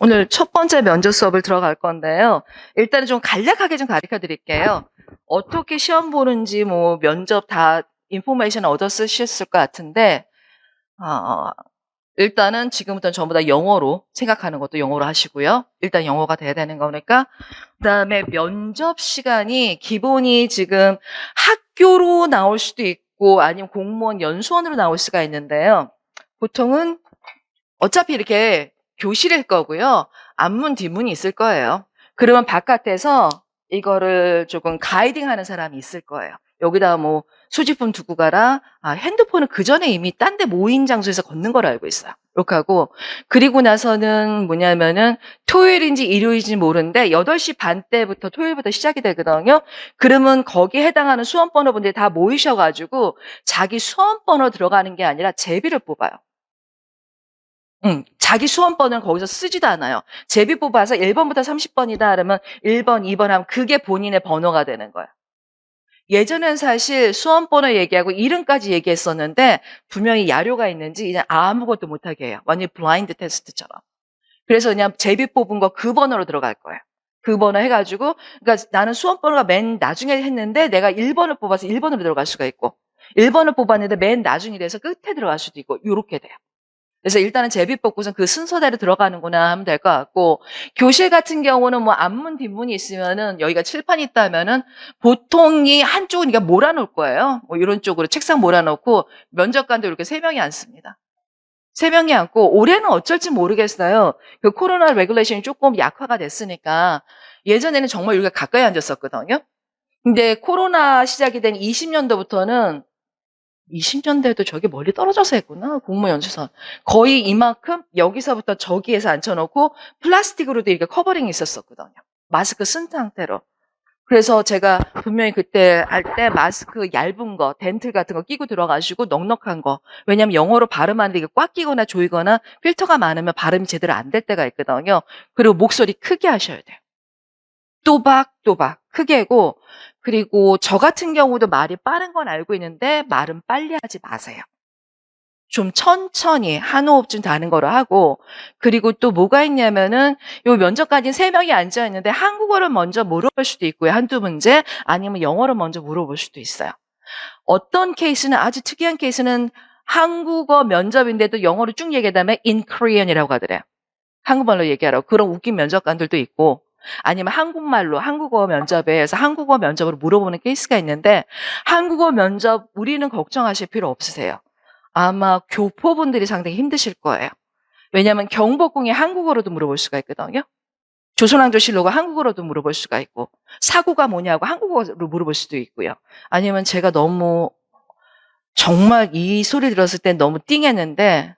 오늘 첫 번째 면접 수업을 들어갈 건데요. 일단은 좀 간략하게 좀 가르쳐 드릴게요. 어떻게 시험 보는지 뭐 면접 다 인포메이션 얻었으셨을 것 같은데, 일단은 지금부터는 전부 다 영어로 생각하는 것도 영어로 하시고요. 일단 영어가 돼야 되는 거니까. 그다음에 면접 시간이 기본이 지금 학교로 나올 수도 있고 아니면 공무원 연수원으로 나올 수가 있는데요. 보통은 어차피 이렇게 교실일 거고요. 앞문, 뒷문이 있을 거예요. 그러면 바깥에서 이거를 조금 가이딩 하는 사람이 있을 거예요. 여기다 뭐 소지품 두고 가라. 핸드폰은 그 전에 이미 딴 데 모인 장소에서 걷는 걸 알고 있어요. 이렇게 하고. 그리고 나서는 뭐냐면은 토요일인지 일요일인지 모르는데 8시 반 때부터 토요일부터 시작이 되거든요. 그러면 거기에 해당하는 수험번호분들이 다 모이셔가지고 자기 수험번호 들어가는 게 아니라 제비를 뽑아요. 자기 수험번호는 거기서 쓰지도 않아요. 제비 뽑아서 1번부터 30번이다 그러면 1번, 2번 하면 그게 본인의 번호가 되는 거예요. 예전엔 사실 수험번호 얘기하고 이름까지 얘기했었는데 분명히 야료가 있는지 그냥 아무것도 못하게 해요. 완전히 블라인드 테스트처럼. 그래서 그냥 제비 뽑은 거 그 번호로 들어갈 거예요. 그 번호 해가지고 그러니까 나는 수험번호가 맨 나중에 했는데 내가 1번을 뽑아서 1번으로 들어갈 수가 있고 1번을 뽑았는데 맨 나중이 돼서 끝에 들어갈 수도 있고 이렇게 돼요. 그래서 일단은 제비 뽑고선 그 순서대로 들어가는구나 하면 될 것 같고, 교실 같은 경우는 뭐 앞문, 뒷문이 있으면은 여기가 칠판이 있다면은 보통이 한쪽은 그러니까 몰아놓을 거예요. 뭐 이런 쪽으로 책상 몰아놓고 면접관도 이렇게 3명이 앉습니다. 3명이 앉고, 올해는 어쩔지 모르겠어요. 그 코로나 레귤레이션이 조금 약화가 됐으니까 예전에는 정말 우리가 가까이 앉았었거든요. 근데 코로나 시작이 된 20년도부터는 20년대도 저기 멀리 떨어져서 했구나. 공무원 연수선. 거의 이만큼 여기서부터 저기에서 앉혀놓고 플라스틱으로도 이렇게 커버링이 있었거든요. 마스크 쓴 상태로. 그래서 제가 분명히 그때 할 때 마스크 얇은 거, 덴틀 같은 거 끼고 들어가시고 넉넉한 거. 왜냐면 영어로 발음하는데 이게 꽉 끼거나 조이거나 필터가 많으면 발음이 제대로 안 될 때가 있거든요. 그리고 목소리 크게 하셔야 돼요. 또박또박 크게 하고 그리고 저 같은 경우도 말이 빠른 건 알고 있는데 말은 빨리 하지 마세요. 좀 천천히 한 호흡쯤 다는 거로 하고 그리고 또 뭐가 있냐면은 요 면접관이 3명이 앉아 있는데 한국어를 먼저 물어볼 수도 있고요. 한두 문제 아니면 영어를 먼저 물어볼 수도 있어요. 어떤 케이스는 아주 특이한 케이스는 한국어 면접인데도 영어로 쭉 얘기하다면 in Korean이라고 하더래요. 한국말로 얘기하라고. 그런 웃긴 면접관들도 있고 아니면 한국말로 한국어 면접에서 한국어 면접으로 물어보는 케이스가 있는데 한국어 면접 우리는 걱정하실 필요 없으세요. 아마 교포분들이 상당히 힘드실 거예요. 왜냐하면 경복궁이 한국어로도 물어볼 수가 있거든요. 조선왕조실록은 한국어로도 물어볼 수가 있고 사고가 뭐냐고 한국어로 물어볼 수도 있고요. 아니면 제가 너무 정말 이 소리 들었을 때 너무 띵했는데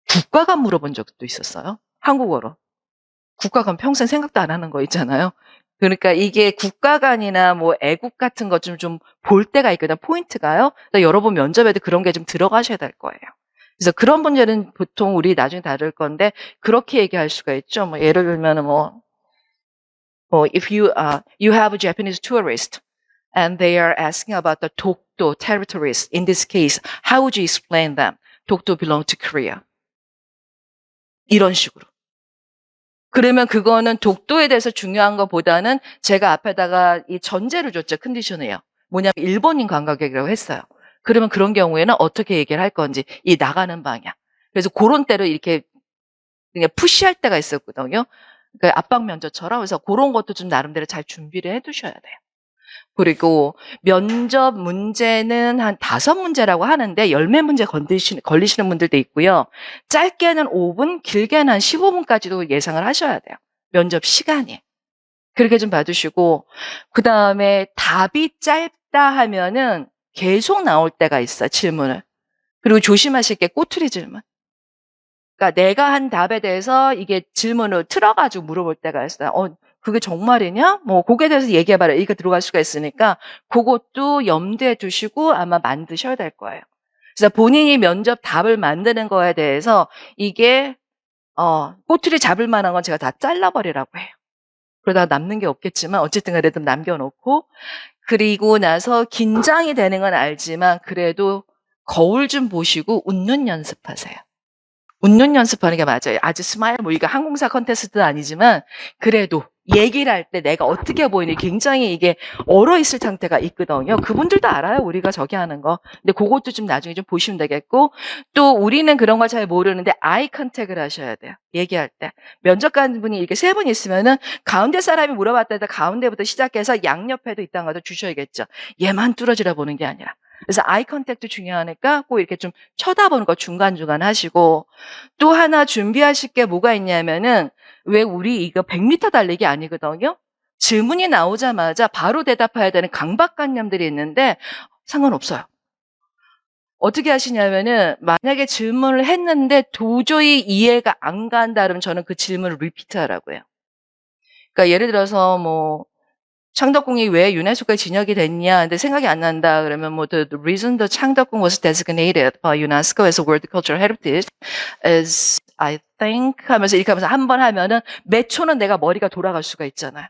국가관 물어본 적도 있었어요. 한국어로. 국가관 평생 생각도 안 하는 거 있잖아요. 그러니까 이게 국가관이나 뭐 애국 같은 것 좀 볼 때가 있거든요. 포인트가요. 그러니까 여러분 면접에도 그런 게 좀 들어가셔야 될 거예요. 그래서 그런 문제는 보통 우리 나중에 다룰 건데 그렇게 얘기할 수가 있죠. 뭐 예를 들면은 if you have a Japanese tourist and they are asking about the Dokdo territories in this case, how would you explain them? Dokdo belong to Korea. 이런 식으로. 그러면 그거는 독도에 대해서 중요한 것보다는 제가 앞에다가 이 전제를 줬죠. 컨디션이에요. 뭐냐면 일본인 관광객이라고 했어요. 그러면 그런 경우에는 어떻게 얘기를 할 건지 이 나가는 방향. 그래서 그런 때로 이렇게 그냥 푸시할 때가 있었거든요. 그러니까 압박 면접처럼. 그래서 그런 것도 좀 나름대로 잘 준비를 해 두셔야 돼요. 그리고 면접 문제는 한 5문제라고 하는데 10매 문제 걸리시는 분들도 있고요. 짧게는 5분, 길게는 한 15분까지도 예상을 하셔야 돼요. 면접 시간이. 그렇게 좀 봐두시고 그다음에 답이 짧다 하면은 계속 나올 때가 있어요. 질문을. 그리고 조심하실 게 꼬투리 질문. 그러니까 내가 한 답에 대해서 이게 질문을 틀어가지고 물어볼 때가 있어요. 그게 정말이냐? 뭐 그거에 대해서 얘기해봐라. 이거 들어갈 수가 있으니까 그것도 염두에 두시고 아마 만드셔야 될 거예요. 그래서 본인이 면접 답을 만드는 거에 대해서 이게 꼬투리 잡을 만한 건 제가 다 잘라버리라고 해요. 그러다 남는 게 없겠지만 어쨌든 그래도 남겨놓고 그리고 나서 긴장이 되는 건 알지만 그래도 거울 좀 보시고 웃는 연습하세요. 웃는 연습하는 게 맞아요. 아주 스마일 뭐 이거 항공사 컨테스트도 아니지만 그래도 얘기를 할 때 내가 어떻게 보이니 굉장히 이게 얼어있을 상태가 있거든요. 그분들도 알아요. 우리가 저기 하는 거. 근데 그것도 좀 나중에 좀 보시면 되겠고 또 우리는 그런 걸 잘 모르는데 아이 컨택을 하셔야 돼요. 얘기할 때. 면접관 분이 이렇게 세 분 있으면은 가운데 사람이 물어봤다 해도 가운데부터 시작해서 양옆에도 있다는 것도 주셔야겠죠. 얘만 뚫어지라 보는 게 아니라. 그래서 아이 컨택도 중요하니까 꼭 이렇게 좀 쳐다보는 거 중간중간 하시고 또 하나 준비하실 게 뭐가 있냐면은 왜 우리 이거 100m 달리기 아니거든요. 질문이 나오자마자 바로 대답해야 되는 강박관념들이 있는데 상관없어요. 어떻게 하시냐면은 만약에 질문을 했는데 도저히 이해가 안 간다 그러면 저는 그 질문을 리피트 하라고 해요. 그러니까 예를 들어서 뭐 창덕궁이 왜 유네스코에 진역이 됐냐? 근데 생각이 안 난다. 그러면 뭐 the reason the 창덕궁 was designated by UNESCO as a World Cultural Heritage is I think 하면서 이렇게 하면서 한 번 하면은 몇 초는 내가 머리가 돌아갈 수가 있잖아요.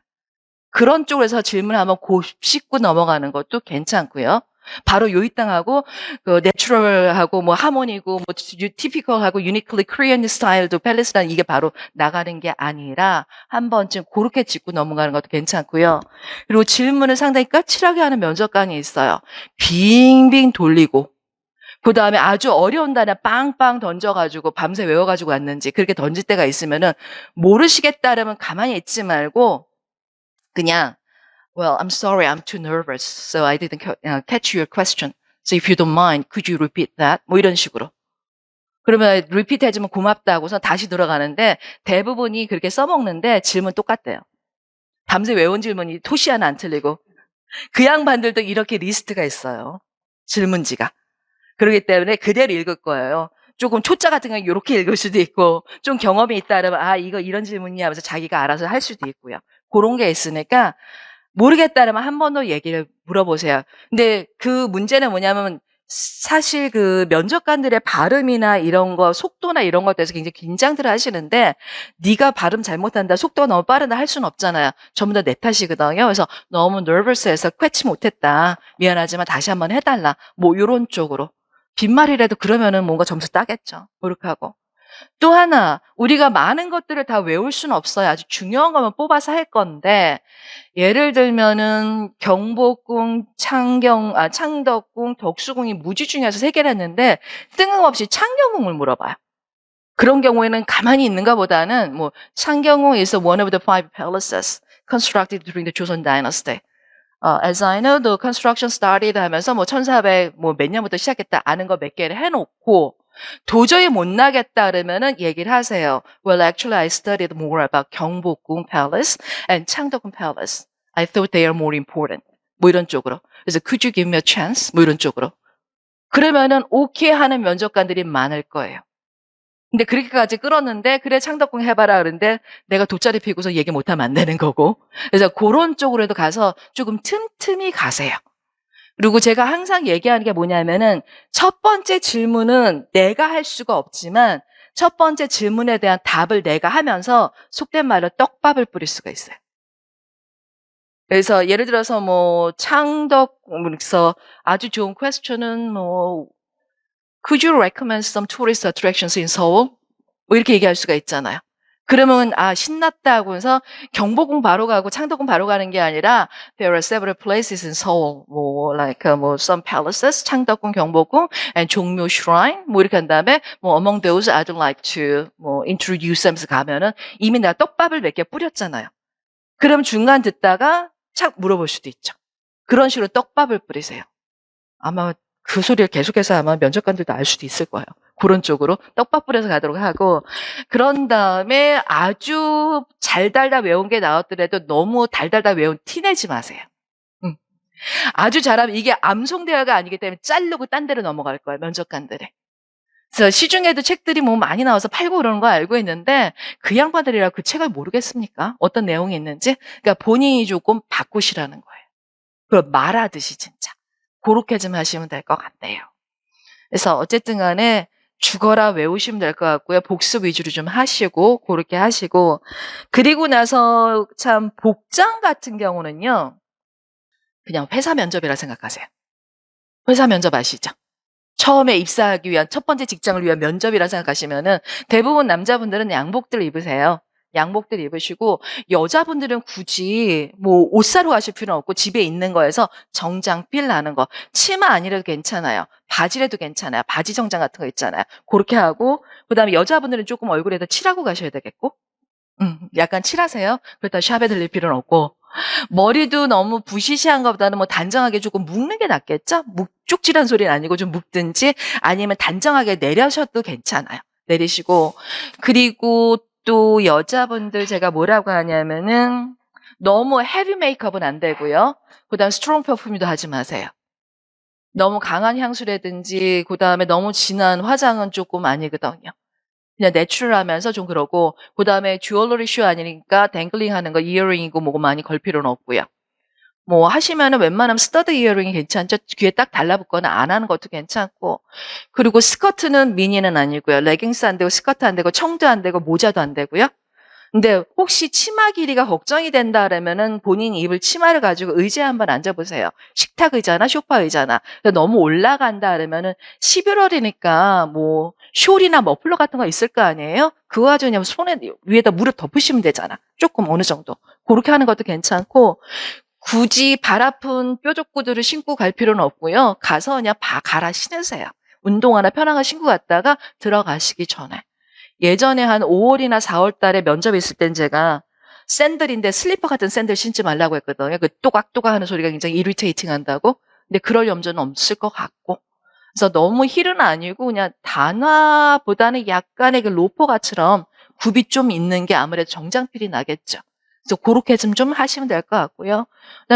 그런 쪽에서 질문하면 고 씹고 넘어가는 것도 괜찮고요. 바로 요이땅하고 그 내추럴하고 뭐 하모니고 뭐 티피컬하고 유니클리 코리안 스타일도 팰리스라는 이게 바로 나가는 게 아니라 한 번쯤 그렇게 짚고 넘어가는 것도 괜찮고요. 그리고 질문을 상당히 까칠하게 하는 면접관이 있어요. 빙빙 돌리고 그 다음에 아주 어려운 단어 빵빵 던져가지고 밤새 외워가지고 왔는지 그렇게 던질 때가 있으면은 모르시겠다 그러면 가만히 있지 말고 그냥 Well, I'm sorry, I'm too nervous, so I didn't catch your question. So if you don't mind, could you repeat that? 뭐 이런 식으로. 그러면 repeat 해주면 고맙다고서 다시 들어가는데 대부분이 그렇게 써먹는데 질문 똑같대요. 밤새 외운 질문이 토시 하나 안 틀리고. 그 양반들도 이렇게 리스트가 있어요. 질문지가. 그렇기 때문에 그대로 읽을 거예요. 조금 초짜 같은 건 이렇게 읽을 수도 있고 좀 경험이 있다 그러면 아 이거 이런 질문이야 하면서 자기가 알아서 할 수도 있고요. 그런 게 있으니까 모르겠다면 한 번 더 얘기를 물어보세요. 근데 그 문제는 뭐냐면 사실 그 면접관들의 발음이나 이런 거 속도나 이런 것에 대해서 굉장히 긴장들 하시는데 네가 발음 잘못한다 속도가 너무 빠르다 할 수는 없잖아요. 전부 다 내 탓이거든요. 그래서 너무 nervous해서 꿰치 못했다. 미안하지만 다시 한번 해달라. 뭐 이런 쪽으로. 빈말이라도 그러면은 뭔가 점수 따겠죠. 그렇게 하고. 또 하나 우리가 많은 것들을 다 외울 수는 없어요. 아주 중요한 것만 뽑아서 할 건데 예를 들면은 경복궁, 창덕궁, 덕수궁이 무지 중에서 세 개를 했는데 뜬금없이 창경궁을 물어봐요. 그런 경우에는 가만히 있는가 보다는 뭐 창경궁 is one of the five palaces constructed during the Joseon dynasty. As I know, the construction started 하면서 뭐 1400 뭐 몇 년부터 시작했다 아는 거 몇 개를 해놓고 도저히 못 나겠다 그러면은 얘기를 하세요. Well, actually, I studied more about 경복궁 Palace and 창덕궁 Palace. I thought they are more important. 뭐 이런 쪽으로. 그래서 could you give me a chance? 뭐 이런 쪽으로. 그러면은 오케이 하는 면접관들이 많을 거예요. 근데 그렇게까지 끌었는데 그래 창덕궁 해봐라 그러는데 내가 돗자리 피고서 얘기 못하면 안 되는 거고. 그래서 그런 쪽으로도 가서 조금 틈틈이 가세요. 그리고 제가 항상 얘기하는 게 뭐냐면은 첫 번째 질문은 내가 할 수가 없지만 첫 번째 질문에 대한 답을 내가 하면서 속된 말로 떡밥을 뿌릴 수가 있어요. 그래서 예를 들어서 뭐 창덕에서 아주 좋은 퀘스천은 뭐 Could you recommend some tourist attractions in Seoul? 뭐 이렇게 얘기할 수가 있잖아요. 그러면 아 신났다고 해서 경복궁 바로 가고 창덕궁 바로 가는 게 아니라 there are several places in Seoul, 뭐 like 뭐 some palaces, 창덕궁, 경복궁, and 종묘 shrine 뭐 이렇게 한 다음에 뭐 among those I'd like to 뭐 introduce 하면서 가면은 이미 내가 떡밥을 몇 개 뿌렸잖아요. 그럼 중간 듣다가 착 물어볼 수도 있죠. 그런 식으로 떡밥을 뿌리세요. 아마 그 소리를 계속해서 아마 면접관들도 알 수도 있을 거예요. 그런 쪽으로 떡밥 뿌려서 가도록 하고 그런 다음에 아주 달달달 외운 게 나왔더라도 너무 달달달 외운 티 내지 마세요. 아주 잘하면 이게 암송대화가 아니기 때문에 자르고 딴 데로 넘어갈 거예요. 면접관들이. 그래서 시중에도 책들이 뭐 많이 나와서 팔고 그러는 거 알고 있는데 그 양반들이라 그 책을 모르겠습니까? 어떤 내용이 있는지. 그러니까 본인이 조금 바꾸시라는 거예요. 그럼 말하듯이 진짜. 그렇게 좀 하시면 될 것 같네요. 그래서 어쨌든 간에 죽어라 외우시면 될 것 같고요. 복습 위주로 좀 하시고 그렇게 하시고 그리고 나서 참 복장 같은 경우는요. 그냥 회사 면접이라 생각하세요. 회사 면접 아시죠? 처음에 입사하기 위한 첫 번째 직장을 위한 면접이라 생각하시면은 대부분 남자분들은 양복들 입으세요. 양복들 입으시고 여자분들은 굳이 뭐 옷 사러 가실 필요는 없고 집에 있는 거에서 정장 필 나는 거 치마 아니라도 괜찮아요. 바지라도 괜찮아요. 바지 정장 같은 거 있잖아요. 그렇게 하고 그다음에 여자분들은 조금 얼굴에다 칠하고 가셔야 되겠고 약간 칠하세요. 그렇다고 샵에 들릴 필요는 없고 머리도 너무 부시시한 것보다는 뭐 단정하게 조금 묶는 게 낫겠죠? 쪽지란 소리는 아니고 좀 묶든지 아니면 단정하게 내려셔도 괜찮아요. 내리시고 그리고 또 여자분들 제가 뭐라고 하냐면은 너무 헤비 메이크업은 안 되고요. 그다음 스트롱 퍼퓸도 하지 마세요. 너무 강한 향수라든지 그다음에 너무 진한 화장은 조금 아니거든요. 그냥 내추럴하면서 좀 그러고 그다음에 주얼러리 쇼 아니니까 댕글링 하는 거 이어링이고 뭐고 많이 걸 필요는 없고요. 뭐 하시면은 웬만하면 스터드 이어링이 괜찮죠. 귀에 딱 달라붙거나 안 하는 것도 괜찮고. 그리고 스커트는 미니는 아니고요. 레깅스 안 되고 스커트 안 되고 청도 안 되고 모자도 안 되고요. 근데 혹시 치마 길이가 걱정이 된다 그러면은 본인이 입을 치마를 가지고 의자에 한번 앉아보세요. 식탁 의자나 소파 의자나. 너무 올라간다 그러면은 11월이니까 뭐 숄이나 머플러 같은 거 있을 거 아니에요? 그거 가지고 그냥 손에 위에다 무릎 덮으시면 되잖아. 조금 어느 정도. 그렇게 하는 것도 괜찮고 굳이 발 아픈 뾰족 구두를 신고 갈 필요는 없고요. 가서 그냥 갈아 신으세요. 운동화나 편한 거 신고 갔다가 들어가시기 전에. 예전에 한 5월이나 4월 달에 면접이 있을 땐 제가 샌들인데 슬리퍼 같은 샌들 신지 말라고 했거든요. 그 또각또각 하는 소리가 굉장히 이리테이팅 한다고. 근데 그럴 염려는 없을 것 같고. 그래서 너무 힐은 아니고 그냥 단화보다는 약간의 그 로퍼가처럼 굽이 좀 있는 게 아무래도 정장필이 나겠죠. 그래서 그렇게 좀 하시면 될 것 같고요.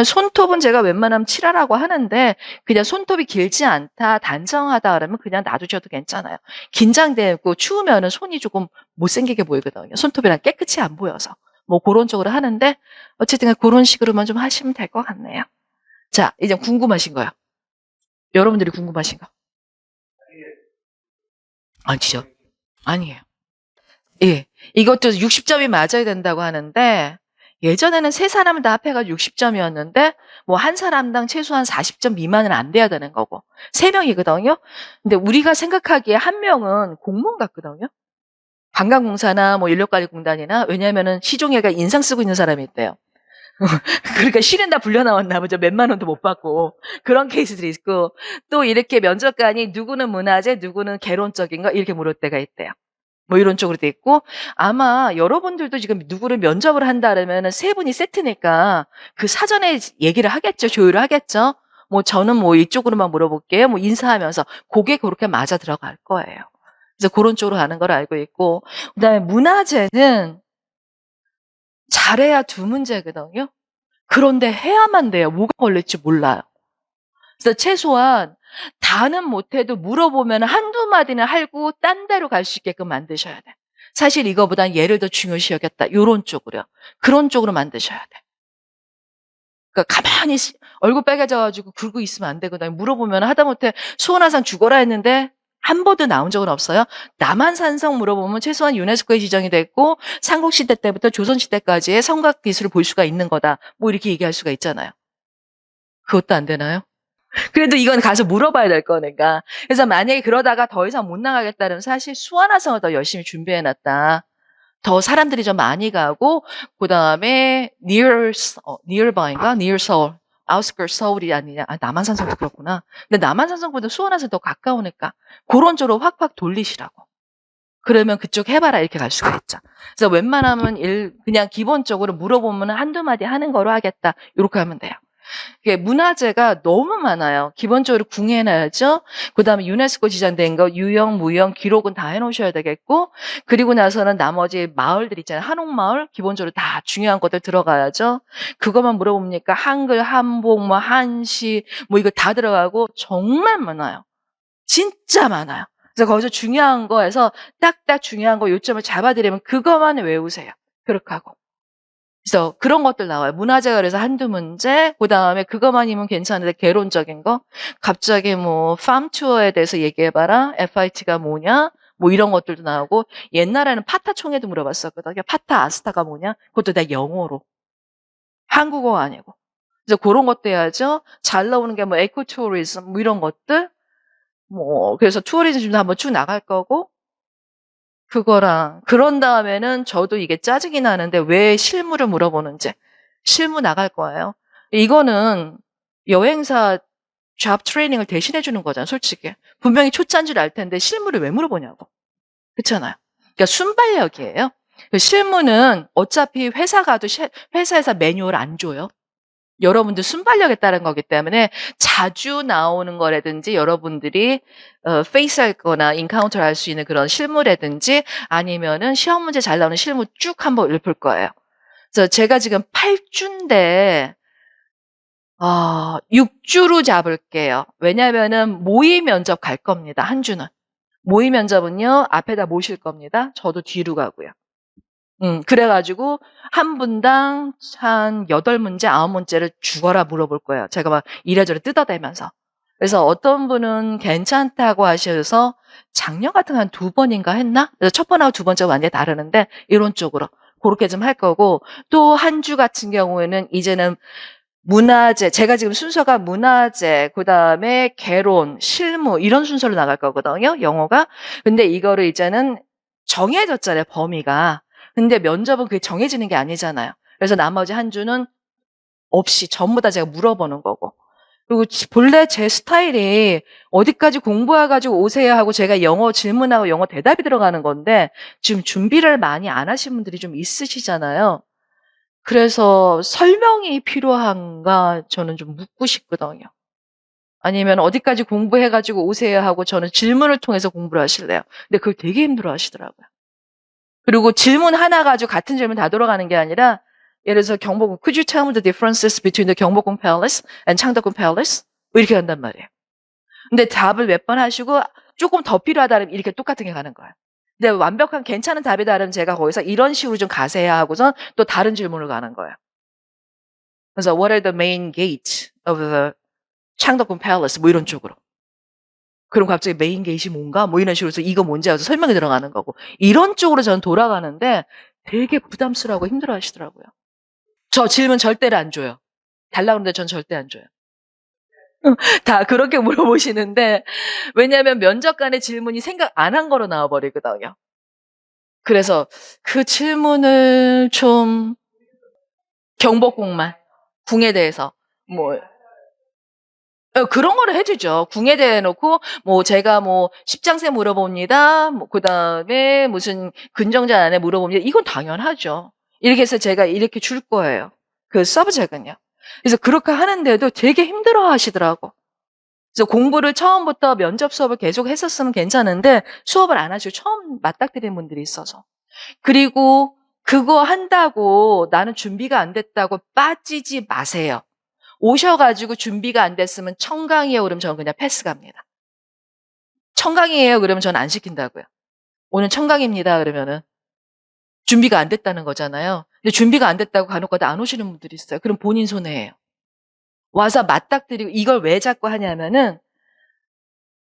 손톱은 제가 웬만하면 칠하라고 하는데 그냥 손톱이 길지 않다, 단정하다 그러면 그냥 놔두셔도 괜찮아요. 긴장되고 추우면은 손이 조금 못생기게 보이거든요. 손톱이랑 깨끗이 안 보여서. 뭐 그런 쪽으로 하는데 어쨌든 그런 식으로만 좀 하시면 될 것 같네요. 자, 이제 궁금하신 거요. 여러분들이 궁금하신 거. 아니죠. 아니에요. 예. 이것도 60점이 맞아야 된다고 하는데 예전에는 세 사람을 다 합해가지고 60점이었는데 뭐 한 사람당 최소한 40점 미만은 안 돼야 되는 거고 세 명이거든요. 근데 우리가 생각하기에 한 명은 공무원 같거든요. 관광공사나 뭐 인력관리공단이나 왜냐하면은 시종일관 인상 쓰고 있는 사람이 있대요. 그러니까 실은 다 불려 나왔나 보죠. 몇만 원도 못 받고 그런 케이스들이 있고 또 이렇게 면접관이 누구는 문화재, 누구는 개론적인 거 이렇게 물을 때가 있대요. 뭐 이런 쪽으로 돼 있고 아마 여러분들도 지금 누구를 면접을 한다 그러면은 세 분이 세트니까 그 사전에 얘기를 하겠죠. 조율을 하겠죠. 뭐 저는 뭐 이쪽으로만 물어볼게요. 뭐 인사하면서 그게 그렇게 맞아 들어갈 거예요. 그래서 그런 쪽으로 가는 걸 알고 있고 그다음에 문화재는 잘해야 두 문제거든요. 그런데 해야만 돼요. 뭐가 걸릴지 몰라요. 그래서 최소한 다는 못해도 물어보면 한두 마디는 하고 딴 데로 갈 수 있게끔 만드셔야 돼. 사실 이거보단 얘를 더 중요시 여겼다. 요런 쪽으로요. 그런 쪽으로 만드셔야 돼. 그러니까 가만히 얼굴 빨개져가지고 굴고 있으면 안 되거든요. 물어보면 하다못해 수원화상 죽어라 했는데 한 번도 나온 적은 없어요. 남한산성 물어보면 최소한 유네스코에 지정이 됐고 삼국시대 때부터 조선시대까지의 성곽 기술을 볼 수가 있는 거다. 뭐 이렇게 얘기할 수가 있잖아요. 그것도 안 되나요? 그래도 이건 가서 물어봐야 될 거니까. 그래서 만약에 그러다가 더 이상 못 나가겠다면 사실 수완화성을 더 열심히 준비해놨다. 더 사람들이 좀 많이 가고 그다음에 nearby인가? near 서울, outskirt 서울이 아니냐. 아, 남한산성도 그렇구나. 근데 남한산성보다 수원화성 더 가까우니까 그런 쪽으로 확확 돌리시라고. 그러면 그쪽 해봐라 이렇게 갈 수가 있죠. 그래서 웬만하면 그냥 기본적으로 물어보면 한두 마디 하는 거로 하겠다. 이렇게 하면 돼요. 문화재가 너무 많아요. 기본적으로 궁해놔야죠. 그다음에 유네스코 지정된 거 유형, 무형, 기록은 다 해놓으셔야 되겠고 그리고 나서는 나머지 마을들 있잖아요. 한옥마을 기본적으로 다 중요한 것들 들어가야죠. 그것만 물어봅니까? 한글, 한복, 뭐 한시 뭐 이거 다 들어가고 정말 많아요. 진짜 많아요. 그래서 거기서 중요한 거에서 딱딱 중요한 거 요점을 잡아드리면 그것만 외우세요. 그렇게 하고. 그래서 그런 것들 나와요. 문화재가 그래서 한두 문제, 그 다음에 그것만이면 괜찮은데 개론적인 거, 갑자기 뭐 팜 투어에 대해서 얘기해봐라, FIT가 뭐냐, 뭐 이런 것들도 나오고 옛날에는 파타 총회도 물어봤었거든요. 파타 아스타가 뭐냐, 그것도 다 영어로, 한국어가 아니고. 그래서 그런 것도 해야죠. 잘 나오는 게 뭐 에코투어리즘 뭐 이런 것들. 그래서 투어리즘도 한번 쭉 나갈 거고, 그런 다음에는 저도 이게 짜증이 나는데 왜 실무를 물어보는지. 실무 나갈 거예요. 이거는 여행사 잡 트레이닝을 대신해 주는 거잖아, 솔직히. 분명히 초짜인 줄 알 텐데 실무를 왜 물어보냐고. 그렇잖아요. 그러니까 순발력이에요. 실무는 어차피 회사 가도 회사에서 매뉴얼 안 줘요. 여러분들 순발력에 따른 거기 때문에 자주 나오는 거라든지 여러분들이 페이스할 거나 인카운터를 할 수 있는 그런 실무라든지 아니면은 시험 문제 잘 나오는 실무 쭉 한번 읊을 거예요. 그래서 제가 지금 8주인데 6주로 잡을게요. 왜냐면은 모의 면접 갈 겁니다. 한 주는. 모의 면접은요. 앞에다 모실 겁니다. 저도 뒤로 가고요. 그래가지고 한 분당 한 8문제, 9문제를 죽어라 물어볼 거예요. 제가 막 이래저래 뜯어대면서. 그래서 어떤 분은 괜찮다고 하셔서 작년 같은 거 한 2번인가 했나? 그래서 첫 번하고 두 번째가 완전히 다르는데 이론적으로 그렇게 좀 할 거고 또 한 주 같은 경우에는 이제는 문화재, 제가 지금 순서가 문화재, 그 다음에 개론, 실무 이런 순서로 나갈 거거든요. 영어가. 근데 이거를 이제는 정해졌잖아요. 범위가. 근데 면접은 그게 정해지는 게 아니잖아요. 그래서 나머지 한 주는 없이 전부 다 제가 물어보는 거고. 그리고 본래 제 스타일이 어디까지 공부해가지고 오세요 하고 제가 영어 질문하고 영어 대답이 들어가는 건데 지금 준비를 많이 안 하신 분들이 좀 있으시잖아요. 그래서 설명이 필요한가 저는 좀 묻고 싶거든요. 아니면 어디까지 공부해가지고 오세요 하고 저는 질문을 통해서 공부를 하실래요? 근데 그걸 되게 힘들어 하시더라고요. 그리고 질문 하나 가지고 같은 질문 다 돌아가는 게 아니라 예를 들어서 경복궁 Could you tell me the differences between the 경복궁 Palace and 창덕궁 Palace? 뭐 이렇게 간단 말이에요. 근데 답을 몇 번 하시고 조금 더 필요하다면 이렇게 똑같은 게 가는 거예요. 근데 완벽한 괜찮은 답이다 그러면 제가 거기서 이런 식으로 좀 가세요 하고선 또 다른 질문을 가는 거예요. 그래서 what are the main gates of the 창덕궁 Palace? 뭐 이런 쪽으로. 그럼 갑자기 메인 게이트이 뭔가? 뭐 이런 식으로 해서 이거 뭔지 알아서 설명이 들어가는 거고. 이런 쪽으로 저는 돌아가는데 되게 부담스러워하고 힘들어 하시더라고요. 저 질문 절대로 안 줘요. 달라 그러는데 전 절대 안 줘요. 다 그렇게 물어보시는데 왜냐하면 면접관의 질문이 생각 안 한 거로 나와버리거든요. 그래서 그 질문을 좀 경복궁만 궁에 대해서 뭐 그런 거를 해주죠. 궁에 대해 놓고, 제가 십장세 물어봅니다. 그 다음에 무슨 근정자 안에 물어봅니다. 이건 당연하죠. 이렇게 해서 제가 이렇게 줄 거예요. 그 서브젝은요. 그래서 그렇게 하는데도 되게 힘들어 하시더라고. 그래서 공부를 처음부터 면접 수업을 계속 했었으면 괜찮은데 수업을 안 하시고 처음 맞닥뜨리는 분들이 있어서. 그리고 그거 한다고 나는 준비가 안 됐다고 빠지지 마세요. 오셔가지고 준비가 안 됐으면 청강이에요. 그러면 저는 그냥 패스 갑니다. 청강이에요. 그러면 저는 안 시킨다고요. 오늘 청강입니다. 그러면은 준비가 안 됐다는 거잖아요. 근데 준비가 안 됐다고 간혹 가다 안 오시는 분들이 있어요. 그럼 본인 손해예요. 와서 맞닥뜨리고 이걸 왜 자꾸 하냐면은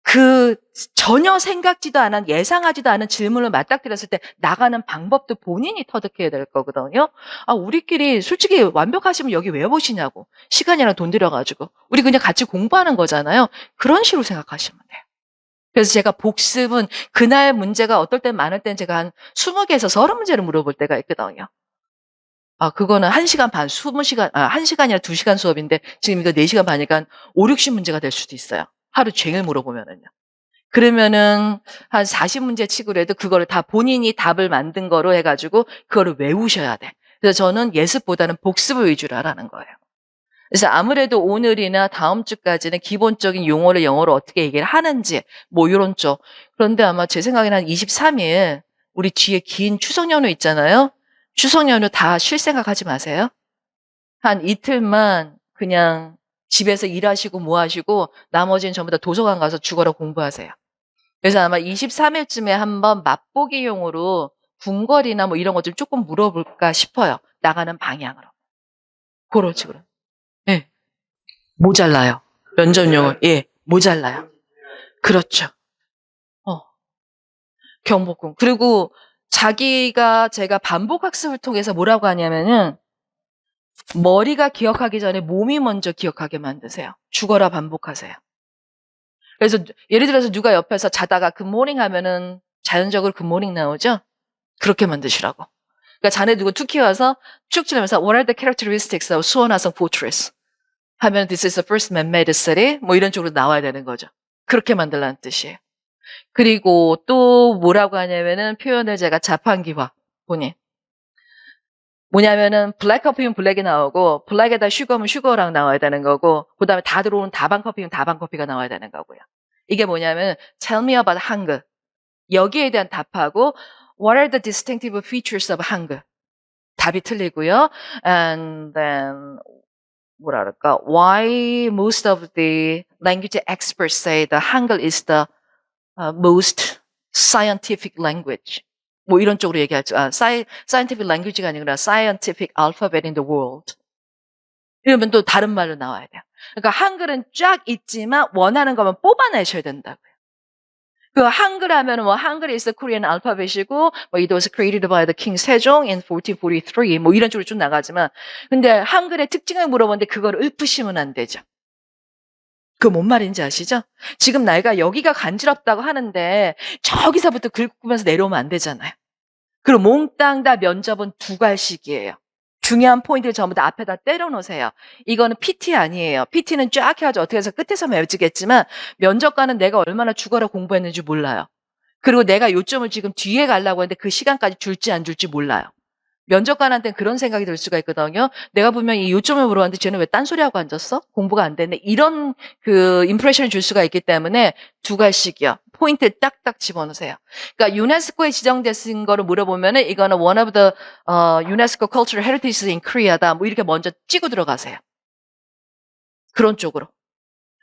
그 전혀 생각지도 않은 예상하지도 않은 질문을 맞닥뜨렸을 때 나가는 방법도 본인이 터득해야 될 거거든요. 우리끼리 솔직히 완벽하시면 여기 왜 보시냐고. 시간이랑 돈 들여가지고. 우리 그냥 같이 공부하는 거잖아요. 그런 식으로 생각하시면 돼요. 그래서 제가 복습은 그날 문제가 어떨 땐 많을 땐 제가 한 20개에서 30문제를 물어볼 때가 있거든요. 그거는 1시간 반, 20시간, 1시간이나 2시간 수업인데 지금 이거 4시간 반이니까 5, 60문제가 될 수도 있어요. 하루 종일 물어보면은요. 그러면은 한 40문제 치고 그래도 그거를 다 본인이 답을 만든 거로 해가지고 그거를 외우셔야 돼. 그래서 저는 예습보다는 복습을 위주로 하라는 거예요. 그래서 아무래도 오늘이나 다음 주까지는 기본적인 용어를 영어로 어떻게 얘기를 하는지 이런 쪽. 그런데 아마 제 생각에는 한 23일 우리 뒤에 긴 추석 연휴 있잖아요. 추석 연휴 다 쉴 생각하지 마세요. 한 이틀만 그냥 집에서 일하시고 뭐 하시고 나머지는 전부 다 도서관 가서 죽어라 공부하세요. 그래서 아마 23일쯤에 한번 맛보기용으로 궁궐이나 이런 것 좀 조금 물어볼까 싶어요. 나가는 방향으로. 그렇지, 그럼. 예. 모자라요. 면접용은, 예, 모자라요. 그렇죠. 경복궁. 그리고 제가 반복학습을 통해서 뭐라고 하냐면은 머리가 기억하기 전에 몸이 먼저 기억하게 만드세요. 죽어라 반복하세요. 그래서 예를 들어서 누가 옆에서 자다가 굿모닝 하면은 자연적으로 굿모닝 나오죠? 그렇게 만드시라고. 그러니까 자네 누구 툭 키워서 쭉 지나면서 What are the characteristics of 수원화성 fortress? 하면 This is the first man-made city. 뭐 이런 쪽으로 나와야 되는 거죠. 그렇게 만들라는 뜻이에요. 그리고 또 뭐라고 하냐면은 표현을 제가 자판기화 본인. 뭐냐면은 블랙 커피면 블랙이 나오고 블랙에다 슈거면 슈거랑 나와야 되는 거고 그다음에 다 들어오는 다방 커피면 다방 커피가 나와야 되는 거고요. 이게 뭐냐면 Tell me about 한글. 여기에 대한 답하고 What are the distinctive features of 한글? 답이 틀리고요. And then 뭐라 그럴까? Why most of the language experts say the 한글 is the most scientific language. 뭐 이런 쪽으로 얘기하죠. scientific language가 아니라 scientific alphabet in the world. 이러면 또 다른 말로 나와야 돼요. 그러니까 한글은 쫙 있지만 원하는 것만 뽑아내셔야 된다고요. 그 한글 하면은 뭐 한글 is the Korean alphabet이고 뭐 it was created by the King 세종 in 1443 뭐 이런 쪽으로 쭉 나가지만 근데 한글의 특징을 물어보는데 그걸 읊으시면 안 되죠. 그 뭔 말인지 아시죠? 지금 내가 여기가 간지럽다고 하는데 저기서부터 긁으면서 내려오면 안 되잖아요. 그리고 몽땅 다 면접은 두 갈씩이에요. 중요한 포인트를 전부 다 앞에다 때려놓으세요. 이거는 PT 아니에요. PT는 쫙 해가지고 어떻게 해서 끝에서 맺지겠지만 면접관은 내가 얼마나 죽어라 공부했는지 몰라요. 그리고 내가 요점을 지금 뒤에 가려고 했는데 그 시간까지 줄지 안 줄지 몰라요. 면접관한테는 그런 생각이 들 수가 있거든요. 내가 분명히 이 요점을 물어봤는데 쟤는 왜 딴소리하고 앉았어? 공부가 안 됐네. 이런 그 임프레션을 줄 수가 있기 때문에 두 갈씩이요. 포인트를 딱딱 집어넣으세요. 그러니까 유네스코에 지정됐은 거를 물어보면은 이거는 one of the UNESCO cultural heritages in Korea다. 뭐 이렇게 먼저 찍어 들어가세요. 그런 쪽으로.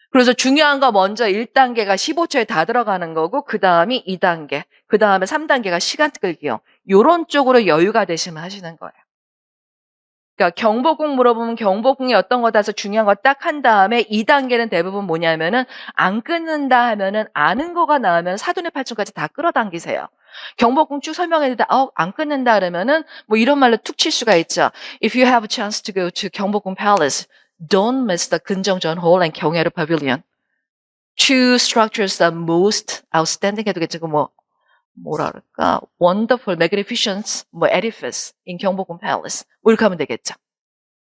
그래서 중요한 거 먼저 1단계가 15초에 다 들어가는 거고 그 다음이 2단계, 그 다음에 3단계가 시간 끌기요. 요런 쪽으로 여유가 되시면 하시는 거예요. 그러니까 경보궁 물어보면 경보궁이 어떤 거다 해서 중요한 거 딱 한 다음에 2단계는 대부분 뭐냐면은 안 끊는다 하면은 아는 거가 나오면 사돈의 팔촌까지 다 끌어당기세요. 경보궁 쭉 설명했는데 안 끊는다 그러면은 뭐 이런 말로 툭 칠 수가 있죠. If you have a chance to go to 경복궁 Palace, don't miss the 근정전 Hall and 경회로 Pavilion. Two structures that most outstanding 해도 괜찮고 뭐라 그럴까? Wonderful, magnificent, edifice in 경복궁 Palace. 뭐 이렇게 하면 되겠죠.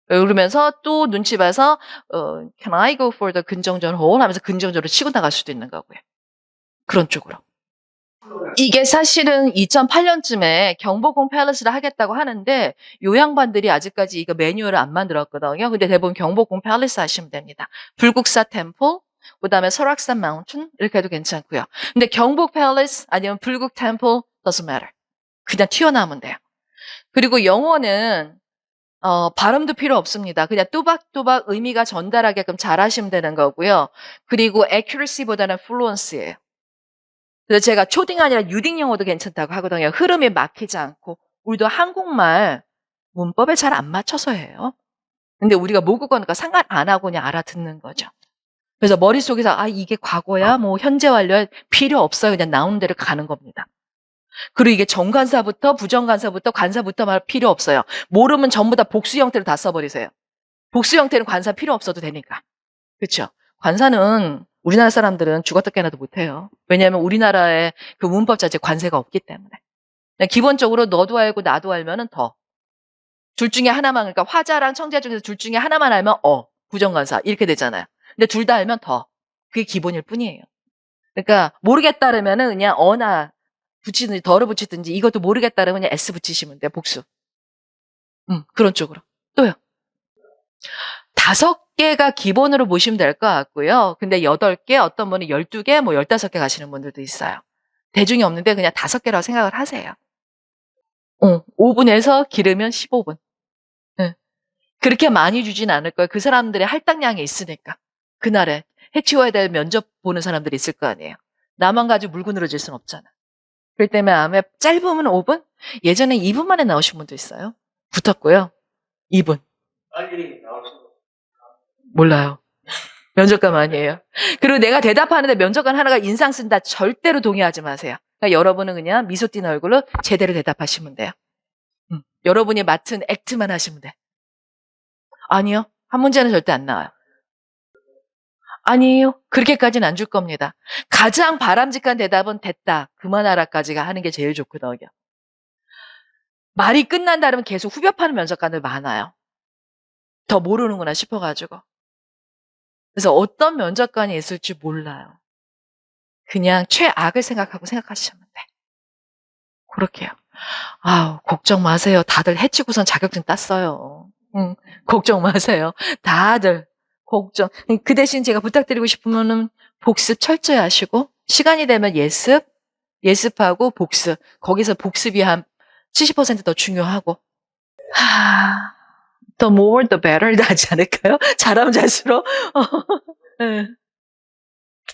그러면서 또 눈치 봐서 Can I go for the 근정전 Hall? 하면서 근정전으로 치고 나갈 수도 있는 거고요. 그런 쪽으로. 이게 사실은 2008년쯤에 경복궁 팰리스를 하겠다고 하는데 요 양반들이 아직까지 이거 매뉴얼을 안 만들었거든요. 근데 대부분 경복궁 팰리스 하시면 됩니다. 불국사 템플, 그다음에 설악산 마운틴 이렇게 해도 괜찮고요. 근데 경복 팰리스 아니면 불국 템플 doesn't matter. 그냥 튀어나오면 돼요. 그리고 영어는 발음도 필요 없습니다. 그냥 또박또박 의미가 전달하게끔 잘하시면 되는 거고요. 그리고 accuracy보다는 fluency예요. 그래서 제가 초딩 아니라 유딩 영어도 괜찮다고 하거든요. 흐름이 막히지 않고. 우리도 한국말 문법에 잘 안 맞춰서 해요. 근데 우리가 모국어니까 상관 안 하고 그냥 알아듣는 거죠. 그래서 머릿속에서 이게 과거야? 뭐 현재 완료야? 필요 없어요. 그냥 나오는 대로 가는 겁니다. 그리고 이게 정관사부터 부정관사부터 관사부터 말 필요 없어요. 모르면 전부 다 복수 형태로 다 써버리세요. 복수 형태는 관사 필요 없어도 되니까. 그렇죠? 관사는 우리나라 사람들은 죽었다 깨나도 못해요. 왜냐하면 우리나라의 그 문법 자체 관세가 없기 때문에. 기본적으로 너도 알고 나도 알면은 더. 둘 중에 하나만, 그러니까 화자랑 청자 중에서 둘 중에 하나만 알면 부정관사 이렇게 되잖아요. 근데 둘 다 알면 더. 그게 기본일 뿐이에요. 그러니까 모르겠다 그러면은 그냥 어나 붙이든지 덜어 붙이든지 이것도 모르겠다 그러면 그냥 S 붙이시면 돼요. 복수. 그런 쪽으로. 또요. 5개가 기본으로 보시면 될 것 같고요. 근데 8개, 어떤 분은 12개, 15개 가시는 분들도 있어요. 대중이 없는데 그냥 5개라고 생각을 하세요. 5분에서 길으면 15분. 네. 그렇게 많이 주진 않을 거예요. 그 사람들의 할당량이 있으니까. 그날에 해치워야 될 면접 보는 사람들이 있을 거 아니에요. 나만 가지고 물고 늘어질 순 없잖아. 그렇기 때문에 아마 짧으면 5분? 예전에 2분 만에 나오신 분도 있어요. 붙었고요. 2분. 몰라요. 면접관 아니에요. 그리고 내가 대답하는데 면접관 하나가 인상 쓴다 절대로 동의하지 마세요. 그러니까 여러분은 그냥 미소 띄는 얼굴로 제대로 대답하시면 돼요. 여러분이 맡은 액트만 하시면 돼. 아니요. 한 문제는 절대 안 나와요. 아니에요. 그렇게까지는 안 줄 겁니다. 가장 바람직한 대답은 됐다. 그만하라까지가 하는 게 제일 좋거든요. 말이 끝난다 그러면 계속 후벼 파는 면접관들 많아요. 더 모르는구나 싶어가지고. 그래서 어떤 면접관이 있을지 몰라요. 그냥 최악을 생각하시면 돼. 그렇게요. 아우, 걱정 마세요. 다들 해치고선 자격증 땄어요. 걱정 마세요. 다들 걱정. 그 대신 제가 부탁드리고 싶으면은 복습 철저히 하시고, 시간이 되면 예습하고 복습. 거기서 복습이 한 70% 더 중요하고. the more the better 나지 않을까요? 잘하면 잘수록. 네.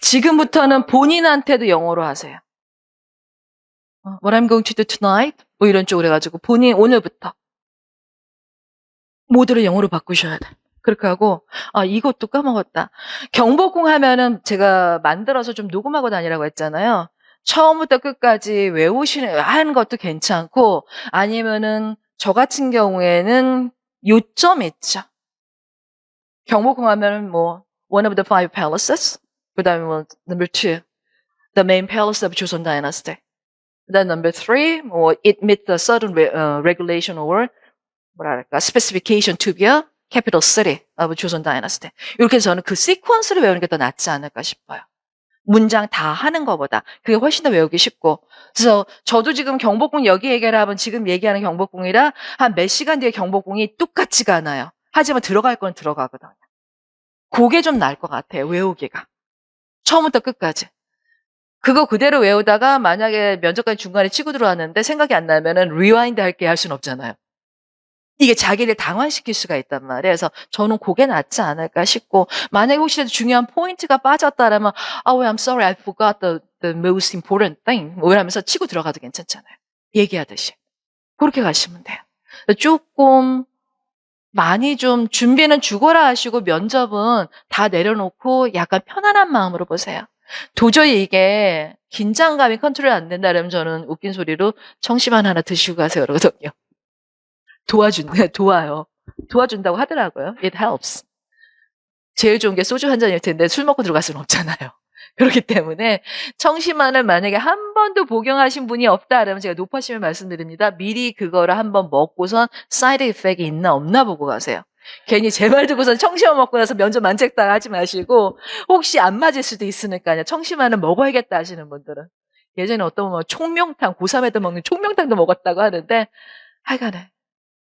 지금부터는 본인한테도 영어로 하세요. What I'm going to do tonight? 뭐 이런 쪽으로 해가지고 본인 오늘부터 모두를 영어로 바꾸셔야 돼. 그렇게 하고 이것도 까먹었다. 경복궁 하면은 제가 만들어서 좀 녹음하고 다니라고 했잖아요. 처음부터 끝까지 하는 것도 괜찮고 아니면은 저 같은 경우에는 요점 있죠. 경복궁 하면은 뭐 one of the five palaces, 그다음에 뭐 number two, the main palace of Joseon Dynasty. 그다음 number three, 뭐 it meets the certain regulation or 뭐랄까 specification to be a capital city of Joseon Dynasty. 이렇게 해서 저는 그 시퀀스를 외우는 게 더 낫지 않을까 싶어요. 문장 다 하는 것보다 그게 훨씬 더 외우기 쉽고. 그래서 저도 지금 경복궁 여기 얘기를 하면 지금 얘기하는 경복궁이라 한 몇 시간 뒤에 경복궁이 똑같지가 않아요. 하지만 들어갈 건 들어가거든요. 그게 좀 나을 것 같아요. 외우기가. 처음부터 끝까지. 그거 그대로 외우다가 만약에 면접관이 중간에 치고 들어왔는데 생각이 안 나면은 리와인드 할게 할 수는 없잖아요. 이게 자기를 당황시킬 수가 있단 말이에요. 그래서 저는 그게 낫지 않을까 싶고, 만약에 혹시라도 중요한 포인트가 빠졌다라면 well, I'm sorry, I forgot the most important thing. 뭐 이러면서 치고 들어가도 괜찮잖아요. 얘기하듯이. 그렇게 가시면 돼요. 조금 많이 좀 준비는 죽어라 하시고 면접은 다 내려놓고 약간 편안한 마음으로 보세요. 도저히 이게 긴장감이 컨트롤 안 된다면 저는 웃긴 소리로 청심환 하나 드시고 가세요 그러거든요. 도와요. 도와준다고 하더라고요. It helps. 제일 좋은 게 소주 한 잔일 텐데 술 먹고 들어갈 수는 없잖아요. 그렇기 때문에 청심환을 만약에 한 번도 복용하신 분이 없다 그러면 제가 높아심을 말씀드립니다. 미리 그거를 한번 먹고선 사이드 이펙이 있나 없나 보고 가세요. 괜히 제 말 듣고선 청심환 먹고 나서 면접 만책당 하지 마시고 혹시 안 맞을 수도 있으니까요. 청심환은 먹어야겠다 하시는 분들은. 예전에 어떤 뭐 총명탕, 고3 애들 먹는 총명탕도 먹었다고 하는데 하여간에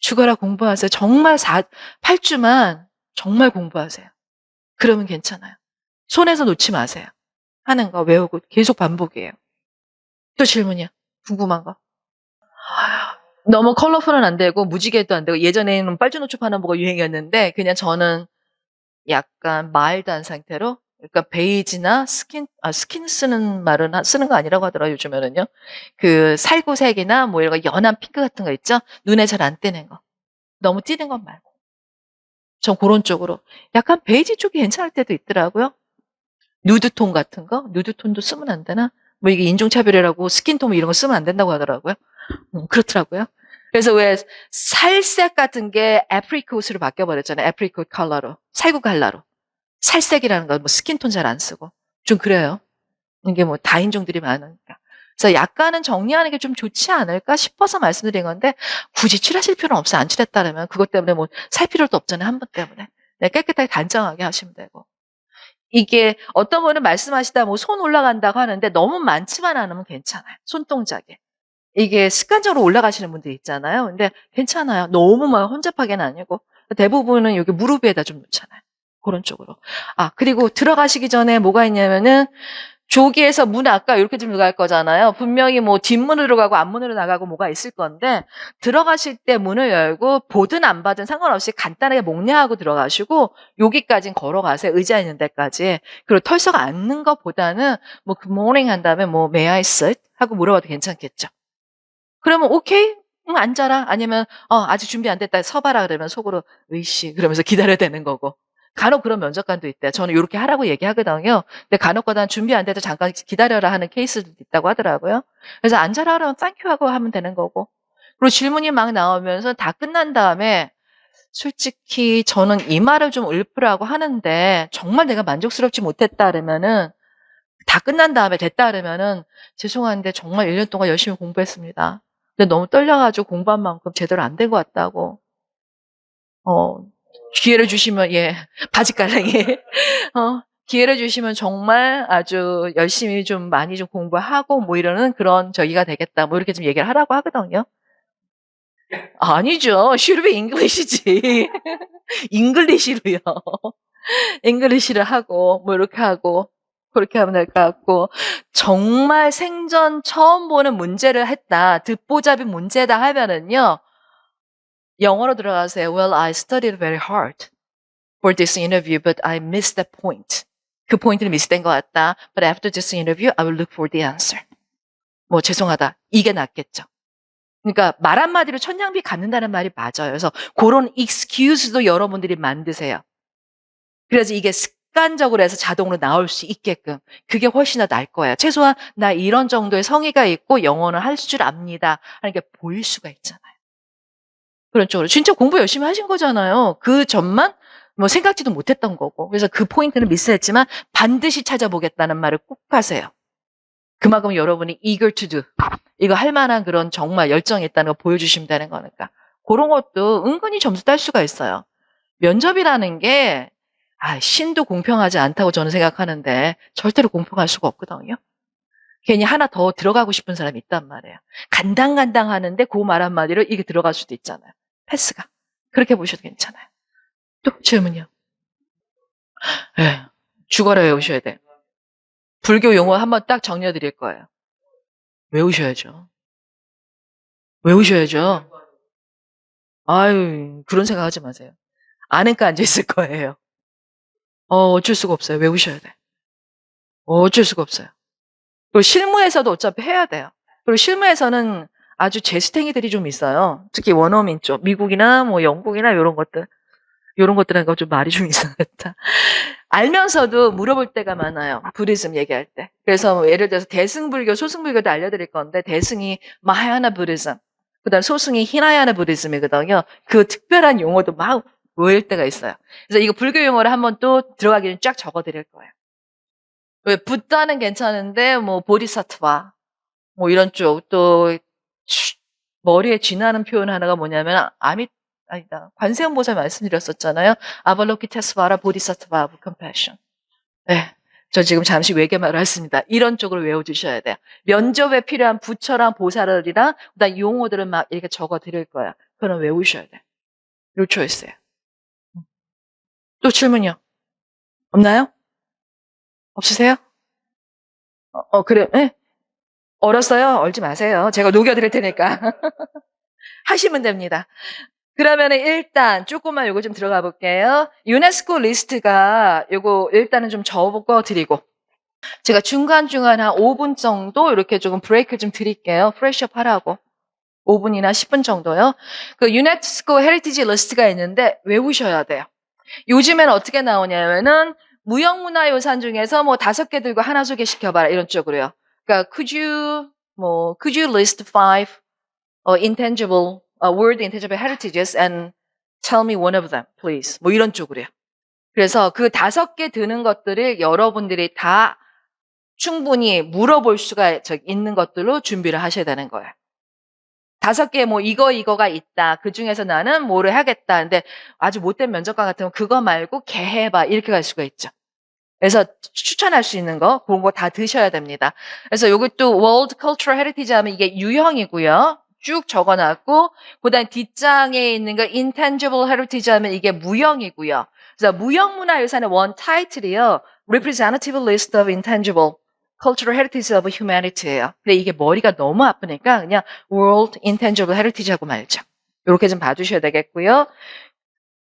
죽어라 공부하세요. 정말 8주만 정말 공부하세요. 그러면 괜찮아요. 손에서 놓지 마세요. 하는 거 외우고 계속 반복이에요. 또 질문이야. 궁금한 거. 너무 컬러풀은 안 되고 무지개도 안 되고 예전에는 빨주노초 파는 뭐가 유행이었는데 그냥 저는 약간 마일드한 상태로 그러니까 베이지나 스킨 쓰는 말은 쓰는 거 아니라고 하더라고요. 요즘에는요. 그 살구색이나 뭐 이런 거 연한 핑크 같은 거 있죠. 눈에 잘 안 띄는 거. 너무 띄는 건 말고. 전 그런 쪽으로. 약간 베이지 쪽이 괜찮을 때도 있더라고요. 누드톤 같은 거? 누드톤도 쓰면 안 되나? 뭐 이게 인종차별이라고 스킨톤 이런 거 쓰면 안 된다고 하더라고요. 그렇더라고요. 그래서 왜 살색 같은 게 애프리콧으로 바뀌어버렸잖아요. 애프리콧 컬러로. 살구 컬러로. 살색이라는 건 뭐 스킨톤 잘 안 쓰고. 좀 그래요. 이게 뭐 다인종들이 많으니까. 그래서 약간은 정리하는 게 좀 좋지 않을까 싶어서 말씀드린 건데 굳이 칠하실 필요는 없어요. 안 칠했다면 그것 때문에 뭐 살 필요도 없잖아요. 한 번 때문에. 네, 깨끗하게 단정하게 하시면 되고. 이게 어떤 분은 말씀하시다 뭐 손 올라간다고 하는데 너무 많지만 않으면 괜찮아요. 손동작에. 이게 습관적으로 올라가시는 분들 있잖아요. 근데 괜찮아요. 너무 막 혼잡하게는 아니고. 대부분은 여기 무릎 위에다 좀 놓잖아요. 그런 쪽으로. 그리고 들어가시기 전에 뭐가 있냐면은 조기에서 문 아까 이렇게 좀 들어갈 거잖아요. 분명히 뭐 뒷문으로 가고 앞문으로 나가고 뭐가 있을 건데 들어가실 때 문을 열고 보든 안 받든 상관없이 간단하게 목례하고 들어가시고 여기까지는 걸어가세요. 의자 있는 데까지. 그리고 털썩 앉는 것보다는 뭐 굿모닝 한 다음에 뭐 may I sit? 하고 물어봐도 괜찮겠죠. 그러면 오케이? 응, 앉아라. 아니면 아직 준비 안 됐다. 서봐라. 그러면 속으로 으이씨 그러면서 기다려야 되는 거고. 간혹 그런 면접관도 있대요. 저는 이렇게 하라고 얘기하거든요. 근데 간혹가다 준비 안 돼도 잠깐 기다려라 하는 케이스도 있다고 하더라고요. 그래서 앉아라 그러면 땡큐 하고 하면 되는 거고. 그리고 질문이 막 나오면서 다 끝난 다음에 솔직히 저는 이 말을 좀 읊으라고 하는데 정말 내가 만족스럽지 못했다 그러면은 다 끝난 다음에 됐다 그러면은 죄송한데 정말 1년 동안 열심히 공부했습니다. 근데 너무 떨려가지고 공부한 만큼 제대로 안 된 것 같다고. 기회를 주시면, 예, 바지가랑이. 기회를 주시면 정말 아주 열심히 좀 많이 좀 공부하고 뭐 이러는 그런 저기가 되겠다. 뭐 이렇게 좀 얘기를 하라고 하거든요. 아니죠. should be English이지. 잉글리시로요. 잉글리시를 하고, 뭐 이렇게 하고, 그렇게 하면 될 것 같고, 정말 생전 처음 보는 문제를 했다. 듣보잡이 문제다 하면은요, 영어로 들어가세요. Well, I studied very hard for this interview, but I missed that point. 그 포인트를 미스된 것 같다. But after this interview, I will look for the answer. 뭐 죄송하다. 이게 낫겠죠. 그러니까 말 한마디로 천냥비 갚는다는 말이 맞아요. 그래서 그런 excuse도 여러분들이 만드세요. 그래서 이게 습관적으로 해서 자동으로 나올 수 있게끔 그게 훨씬 더 나을 거예요. 최소한 나 이런 정도의 성의가 있고 영어는 할 줄 압니다 하는 게 보일 수가 있잖아요. 그런 쪽으로 진짜 공부 열심히 하신 거잖아요. 그 점만 뭐 생각지도 못했던 거고. 그래서 그 포인트는 미스했지만 반드시 찾아보겠다는 말을 꼭 하세요. 그만큼 여러분이 eager to do. 이거 할 만한 그런 정말 열정이 있다는 거 보여주시면 되는 거니까. 그런 것도 은근히 점수 딸 수가 있어요. 면접이라는 게 신도 공평하지 않다고 저는 생각하는데 절대로 공평할 수가 없거든요. 괜히 하나 더 들어가고 싶은 사람이 있단 말이에요. 간당간당 하는데 그 말 한마디로 이게 들어갈 수도 있잖아요. 패스가. 그렇게 보셔도 괜찮아요. 또 질문이요. 네, 죽어라 외우셔야 돼요. 불교 용어 한번 딱 정리해 드릴 거예요. 외우셔야죠. 외우셔야죠. 아유, 그런 생각 하지 마세요. 아니까 앉아있을 거예요. 어쩔 수가 없어요. 외우셔야 돼. 어쩔 수가 없어요. 그리고 실무에서도 어차피 해야 돼요. 그리고 실무에서는 아주 재수탱이들이 좀 있어요. 특히 원어민 쪽, 미국이나 뭐 영국이나 이런 것들. 이런 것들은 좀 말이 좀 이상하다. 알면서도 물어볼 때가 많아요. 부디즘 얘기할 때. 그래서 뭐 예를 들어서 대승불교, 소승불교도 알려드릴 건데 대승이 마하야나 부디즘, 그다음 소승이 히나야나 부디즘이거든요. 그 특별한 용어도 막 외울 때가 있어요. 그래서 이거 불교 용어를 한번 또 들어가기 전에 쫙 적어드릴 거예요. 왜 붓다는 괜찮은데 뭐 보디사트와 뭐 이런 쪽 또 머리에 쥐나는 표현 하나가 뭐냐면 아니다. 관세음보살 말씀드렸었잖아요. 아발로키테스바라 보디사트바 오브 컴패션. 네. 저 지금 잠시 외계말을 했습니다. 이런 쪽으로 외워주셔야 돼요. 면접에 필요한 부처랑 보살이랑 그다음 용어들은 막 이렇게 적어 드릴 거야. 그럼 외우셔야 돼. 요 초이스예요. 또 질문이요? 없나요? 없으세요? 그래요? 네? 얼었어요? 얼지 마세요. 제가 녹여드릴 테니까. 하시면 됩니다. 그러면 일단 조금만 요거 좀 들어가 볼게요. 유네스코 리스트가 요거 일단은 좀 적어 드리고 제가 중간중간 한 5분 정도 이렇게 조금 브레이크를 좀 드릴게요. 프레시업 하라고. 5분이나 10분 정도요. 그 유네스코 헤리티지 리스트가 있는데 외우셔야 돼요. 요즘에는 어떻게 나오냐면은 무형문화유산 중에서 뭐 5개 들고 하나 소개시켜봐라 이런 쪽으로요. 그러니까 could you list 5 intangible world intangible heritages and tell me one of them, please. 뭐 이런 쪽으로요. 그래서 그 5개 드는 것들을 여러분들이 다 충분히 물어볼 수가 있는 것들로 준비를 하셔야 되는 거예요. 5개 뭐 이거가 있다. 그 중에서 나는 뭐를 하겠다. 근데 아주 못된 면접관 같으면 그거 말고 걔 해봐. 이렇게 갈 수가 있죠. 그래서 추천할 수 있는 거 그런 거 다 드셔야 됩니다. 그래서 여기 또 World Cultural Heritage 하면 이게 유형이고요. 쭉 적어놨고 그다음 뒷장에 있는 거 Intangible Heritage 하면 이게 무형이고요. 그래서 무형문화유산의 원 타이틀이요. Representative List of Intangible Cultural Heritage of Humanity예요. 근데 이게 머리가 너무 아프니까 그냥 World Intangible Heritage 하고 말죠. 이렇게 좀 봐주셔야 되겠고요.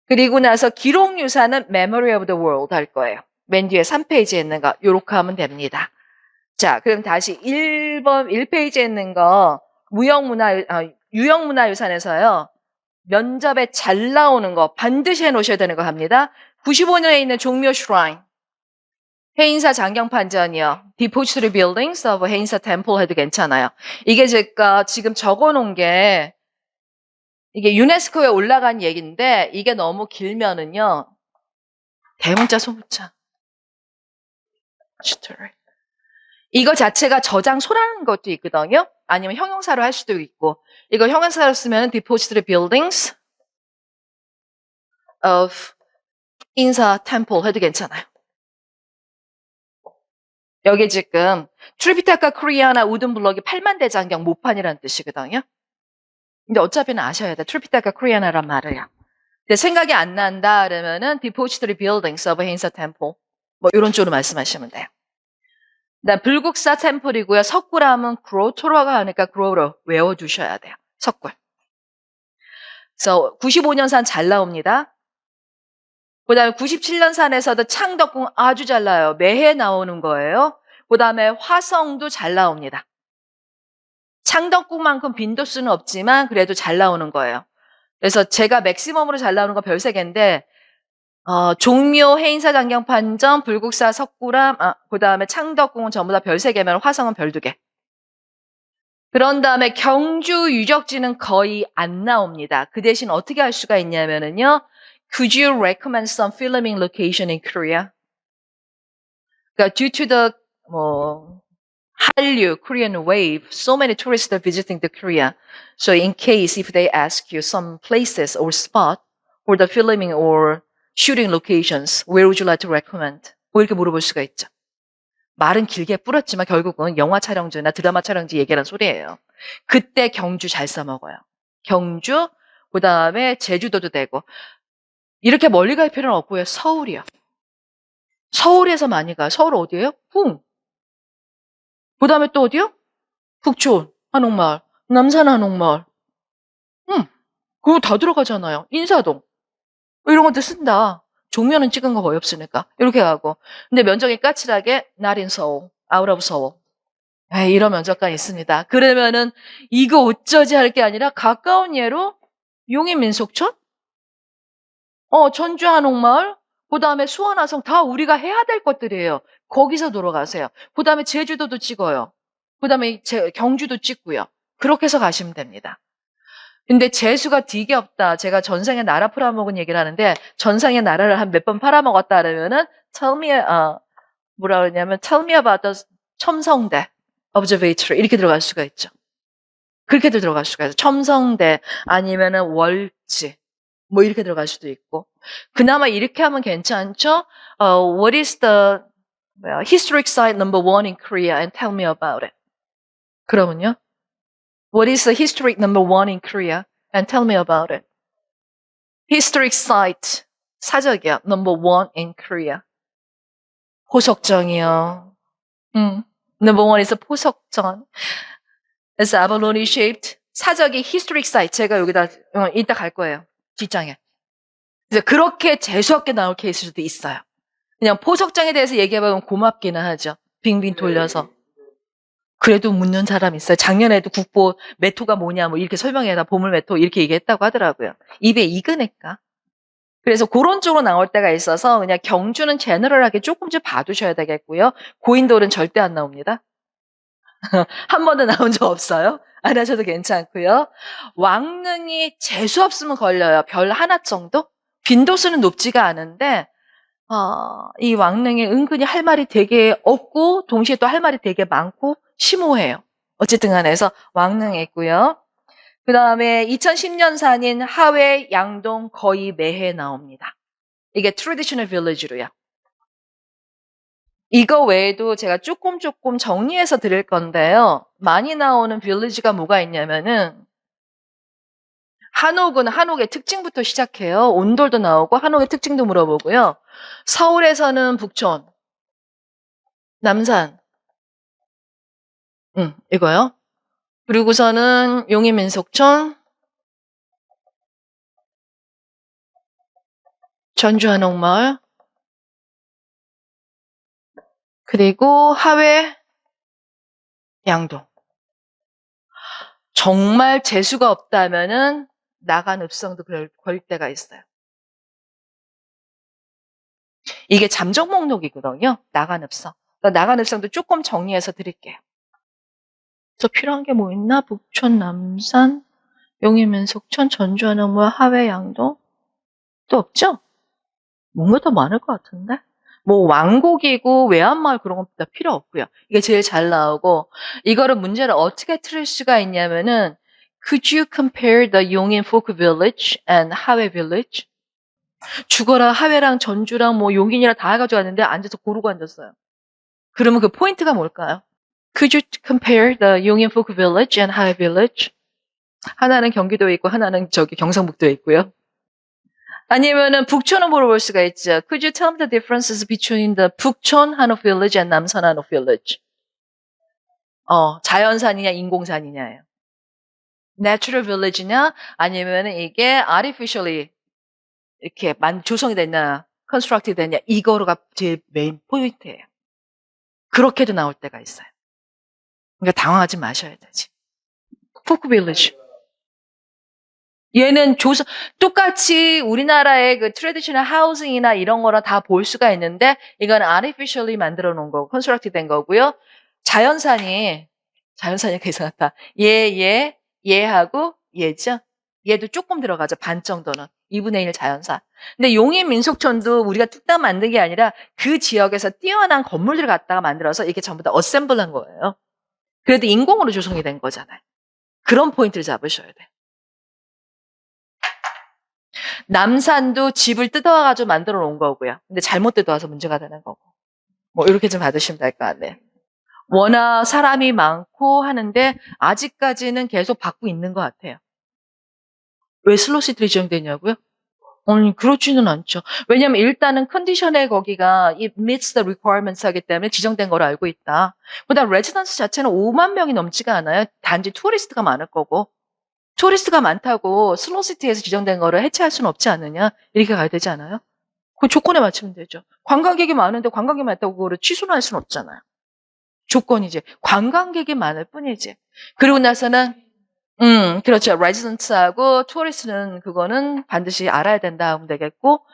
그리고 나서 기록유산은 Memory of the World 할 거예요. 맨 뒤에 3페이지에 있는 거 요렇게 하면 됩니다. 자, 그럼 다시 1페이지에 있는 거 유형문화유산에서요. 면접에 잘 나오는 거 반드시 해놓으셔야 되는 거 합니다. 95년에 있는 종묘 슈라인, 해인사 장경판전이요. Depository Buildings of 해인사 Temple 해도 괜찮아요. 이게 제가 지금 적어놓은 게 이게 유네스코에 올라간 얘기인데 이게 너무 길면은요. 대문자 소문자. 이거 자체가 저장소라는 것도 있거든요. 아니면 형용사로 할 수도 있고. 이거 형용사로 쓰면 depository buildings of 인사 템플 해도 괜찮아요. 여기 지금 트리피타카 코리아나 우든블럭이 8만 대장경 모판이라는 뜻이거든요. 근데 어차피는 아셔야 돼. 트리피타카 코리아나란 말을요. 근데 생각이 안 난다 그러면은 depository buildings of 인사 템플 뭐 이런 쪽으로 말씀하시면 돼요. 불국사 템플이고요. 석굴암은 그로토라고 하니까 그로로 외워두셔야 돼요. 석굴. 그래서 95년산 잘 나옵니다. 그 다음에 97년산에서도 창덕궁 아주 잘 나와요. 매해 나오는 거예요. 그 다음에 화성도 잘 나옵니다. 창덕궁만큼 빈도수는 없지만 그래도 잘 나오는 거예요. 그래서 제가 맥시멈으로 잘 나오는 건 별 3개인데 종묘, 해인사, 장경판전, 불국사, 석굴암, 그 다음에 창덕궁은 전부 다 별 3개면 화성은 별 2개. 그런 다음에 경주 유적지는 거의 안 나옵니다. 그 대신 어떻게 할 수가 있냐면은요. Could you recommend some filming location in Korea? 그러니까 due to the 한류, Korean wave, so many tourists are visiting the Korea. So in case if they ask you some places or spot for the filming or shooting locations, where would you like to recommend? 뭐 이렇게 물어볼 수가 있죠. 말은 길게 뿌렸지만 결국은 영화 촬영지나 드라마 촬영지 얘기하는 소리예요. 그때 경주 잘 써먹어요. 경주, 그 다음에 제주도도 되고. 이렇게 멀리 갈 필요는 없고요. 서울이요. 서울에서 많이 가요. 서울 어디예요? 흥. 그 다음에 또 어디요? 북촌, 한옥마을, 남산 한옥마을. 그거 다 들어가잖아요. 인사동. 이런 것도 쓴다. 종묘는 찍은 거 거의 없으니까. 이렇게 가고. 근데 면적이 까칠하게 not in Seoul, out of Seoul. 이런 면적관이 있습니다. 그러면은 이거 어쩌지 할 게 아니라 가까운 예로 용인민속촌? 전주 한옥마을? 그 다음에 수원화성 다 우리가 해야 될 것들이에요. 거기서 돌아가세요. 그 다음에 제주도도 찍어요. 그 다음에 경주도 찍고요. 그렇게 해서 가시면 됩니다. 근데 재수가 되게 없다. 제가 전생에 나라 팔아먹은 얘기를 하는데 전생에 나라를 한 몇 번 팔아먹었다 그러면은 tell me about the 첨성대 observatory 이렇게 들어갈 수가 있죠. 그렇게도 들어갈 수가 있어요. 첨성대 아니면은 월지 뭐 이렇게 들어갈 수도 있고. 그나마 이렇게 하면 괜찮죠? What is the historic site number 1 in Korea and tell me about it. 그러면요. What is the historic number 1 in Korea and tell me about it. Historic site 사적이야. number 1 in Korea. 포석정이요. number 1 is 포석정. It's abalone shaped. 사적이 historic site. 제가 여기다 이따 갈 거예요. 뒷장에. 그래서 그렇게 재수없게 나올 케이스도 있어요. 그냥 포석장에 대해서 얘기해보면 고맙기는 하죠. 빙빙 돌려서. 그래도 묻는 사람 있어요. 작년에도 국보 메토가 뭐냐 뭐 이렇게 설명해라. 보물 메토 이렇게 얘기했다고 하더라고요. 입에 익으니까. 그래서 그런 쪽으로 나올 때가 있어서 그냥 경주는 제너럴하게 조금씩 봐두셔야 되겠고요. 고인돌은 절대 안 나옵니다. 한 번도 나온 적 없어요. 안 하셔도 괜찮고요. 왕릉이 재수 없으면 걸려요. 별 하나 정도? 빈도수는 높지가 않은데 이 왕릉이 은근히 할 말이 되게 없고 동시에 또 할 말이 되게 많고 심오해요. 어쨌든 간에 해서 왕릉에 있고요. 그 다음에 2010년산인 하회, 양동 거의 매해 나옵니다. 이게 트래디셔널 빌리지로요. 이거 외에도 제가 조금 정리해서 드릴 건데요. 많이 나오는 빌리지가 뭐가 있냐면은 한옥은 한옥의 특징부터 시작해요. 온돌도 나오고 한옥의 특징도 물어보고요. 서울에서는 북촌, 남산, 이거요. 그리고서는 용인민속촌, 전주 한옥마을, 그리고 하회, 양동. 정말 재수가 없다면은 나간 읍성도 걸 때가 있어요. 이게 잠정 목록이거든요. 나간 읍성. 그러니까 나간 읍성도 조금 정리해서 드릴게요. 저 필요한 게 뭐 있나? 북촌, 남산, 용인, 속천, 전주, 하나무, 하회, 양동? 또 없죠? 뭔가 더 많을 것 같은데? 뭐 왕곡이고 외암마을 그런 건 다 필요 없고요. 이게 제일 잘 나오고 이거를 문제를 어떻게 틀을 수가 있냐면은 Could you compare the 용인 folk village and 하회 village? 죽어라 하회랑 전주랑 뭐 용인이랑 다 해가지고 왔는데 앉아서 고르고 앉았어요. 그러면 그 포인트가 뭘까요? Could you compare the 용인 folk village and 하회 village? 하나는 경기도에 있고 하나는 저기 경상북도에 있고요. 아니면은 북촌을 물어볼 수가 있죠. Could you tell me the differences between the 북촌 한옥 village and 남산 한옥 village? 자연산이냐 인공산이냐예요. Natural village냐 아니면은 이게 artificially 이렇게 조성이 됐냐, constructed 됐냐 이거가 제일 메인 포인트예요. 그렇게도 나올 때가 있어요. 그러니까 당황하지 마셔야 되지. folk village. 얘는 똑같이 우리나라의 그 트레디셔널 하우징이나 이런 거랑 다 볼 수가 있는데, 이건 artificially 만들어 놓은 거고, 컨스트럭트 된 거고요. 자연산이 계산하다. 얘하고 얘죠? 얘도 조금 들어가죠. 반 정도는. 2분의 1 자연산. 근데 용인 민속촌도 우리가 뚝딱 만든 게 아니라 그 지역에서 뛰어난 건물들을 갖다가 만들어서 이게 전부 다 어셈블 한 거예요. 그래도 인공으로 조성이 된 거잖아요. 그런 포인트를 잡으셔야 돼요. 남산도 집을 뜯어와가지고 만들어 놓은 거고요. 근데 잘못 뜯어와서 문제가 되는 거고. 뭐 이렇게 좀 받으시면 될 것 같네요. 워낙 사람이 많고 하는데 아직까지는 계속 받고 있는 것 같아요. 왜 슬로시트리 지정되냐고요? 아니 그렇지는 않죠. 왜냐하면 일단은 컨디션에 거기가 it meets the requirements 하기 때문에 지정된 걸 알고 있다. 그다음 레지던스 자체는 5만 명이 넘지가 않아요. 단지 투어리스트가 많을 거고. 투어리스트가 많다고 슬로시티에서 지정된 거를 해체할 수는 없지 않느냐? 이렇게 가야 되지 않아요? 그 조건에 맞추면 되죠. 관광객이 많은데 관광객이 많다고 그거를 취소는 할 수는 없잖아요. 조건이지. 관광객이 많을 뿐이지. 그리고 나서는 그렇죠. 레지던트하고 투어리스트는 그거는 반드시 알아야 된다 하면 되겠고,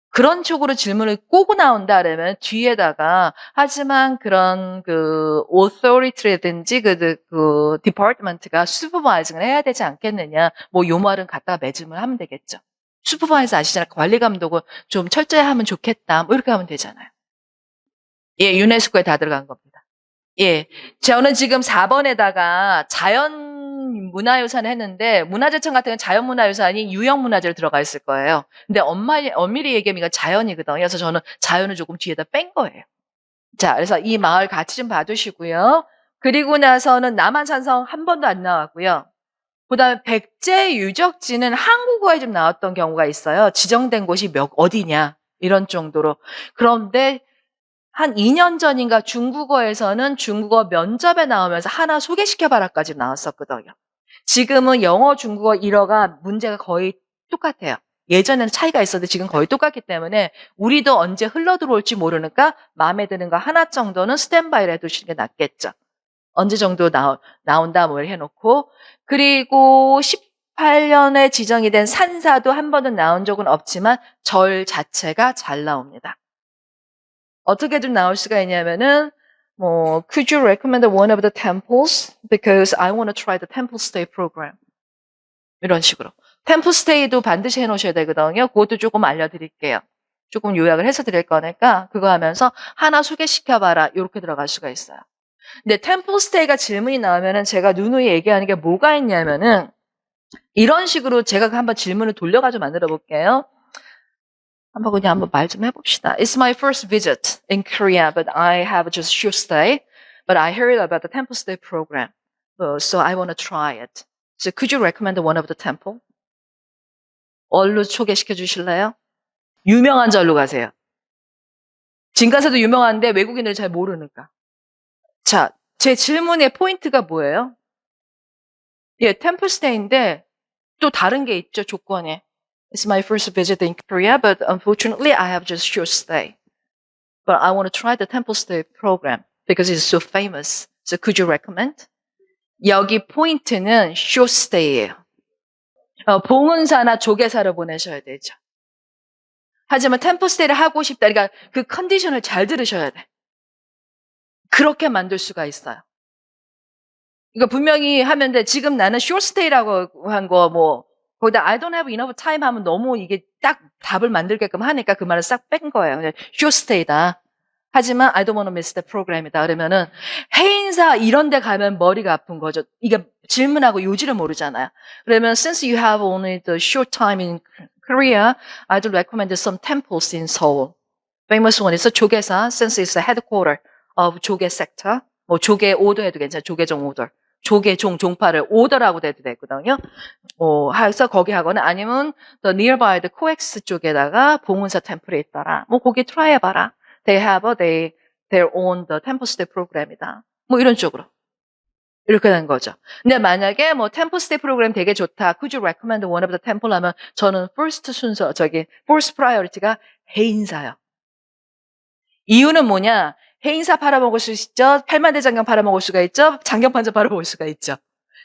그런 쪽으로 질문을 꼬고 나온다 그러면 뒤에다가 하지만 그런 그 authority라든지 그 department가 supervisor을 해야 되지 않겠느냐, 뭐 요 말은 갖다가 매짐을 하면 되겠죠. 슈퍼바이저 아시잖아요. 관리 감독을 좀 철저히 하면 좋겠다. 뭐 이렇게 하면 되잖아요. 예, 유네스코에 다 들어간 겁니다. 예. 저는 지금 4번에다가 자연문화유산 했는데, 문화재청 같은 경우는 자연문화유산이 유형문화재로 들어가 있을 거예요. 근데 엄밀히 얘기하면 이건 자연이거든요. 그래서 저는 자연을 조금 뒤에다 뺀 거예요. 자, 그래서 이 마을 같이 좀 봐두시고요. 그리고 나서는 남한산성 한 번도 안 나왔고요. 그 다음에 백제 유적지는 한국어에 좀 나왔던 경우가 있어요. 지정된 곳이 어디냐, 이런 정도로. 그런데 한 2년 전인가 중국어에서는 중국어 면접에 나오면서 하나 소개시켜봐라까지 나왔었거든요. 지금은 영어, 중국어, 일어가 문제가 거의 똑같아요. 예전에는 차이가 있었는데 지금 거의 똑같기 때문에 우리도 언제 흘러들어올지 모르니까 마음에 드는 거 하나 정도는 스탠바이를 해두시는 게 낫겠죠. 언제 정도 나온다 뭐 해놓고. 그리고 18년에 지정이 된 산사도 한 번은 나온 적은 없지만 절 자체가 잘 나옵니다. 어떻게 좀 나올 수가 있냐면은 뭐 Could you recommend one of the temples? Because I want to try the temple stay program. 이런 식으로. 템플 스테이도 반드시 해놓으셔야 되거든요. 그것도 조금 알려드릴게요. 조금 요약을 해서 드릴 거니까 그거 하면서 하나 소개시켜봐라. 이렇게 들어갈 수가 있어요. 근데 템플 스테이가 질문이 나오면은 제가 누누이 얘기하는 게 뭐가 있냐면은 이런 식으로 제가 한번 질문을 돌려가지고 만들어 볼게요. 한번 말 좀 해봅시다. It's my first visit in Korea, but I have just short stay. But I heard about the temple stay program, so I want to try it. So could you recommend one of the temple? 얼로 소개시켜 주실래요? 유명한 절로 가세요. 진가사도 유명한데 외국인들 잘 모르니까. 자, 제 질문의 포인트가 뭐예요? 예, 템플 스테이인데 또 다른 게 있죠, 조건에. It's my first visit in Korea, but unfortunately I have just short stay. But I want to try the temple stay program because it's so famous. So could you recommend? 여기 포인트는 short stay예요. 봉은사나 조계사를 보내셔야 되죠. 하지만 템플 스테이를 하고 싶다. 그러니까 그 컨디션을 잘 들으셔야 돼. 그렇게 만들 수가 있어요. 그러니까 분명히 하면 돼. 지금 나는 short stay라고 한 거 뭐 거기다 I don't have enough time 하면 너무 이게 딱 답을 만들게끔 하니까 그 말을 싹 뺀 거예요. 그냥 short stay다. 하지만 I don't want to miss the program이다. 그러면은 해인사 이런 데 가면 머리가 아픈 거죠. 이게 질문하고 요지를 모르잖아요. 그러면 since you have only the short time in Korea, I'd recommend some temples in Seoul. famous one is 조계사, since it's the headquarter of 조계 sector. 뭐 조계 오더 해도 괜찮아요. 조계종 오더. 조계종 종파를 오더라고 해도 되거든요. 해서 거기 하거나 아니면 the nearby the 코엑스 쪽에다가 봉은사 템플이 있더라. 뭐 거기 트라이 해봐라. They have their own the temple stay program이다. 뭐 이런 쪽으로. 이렇게 된 거죠. 근데 만약에 뭐 temple stay 프로그램 되게 좋다. Could you recommend one of the temple 하면 저는 first 순서, first priority가 해인사요. 이유는 뭐냐? 해인사 팔아먹을 수 있죠. 팔만대장경 팔아먹을 수가 있죠. 장경판자 팔아먹을 수가 있죠.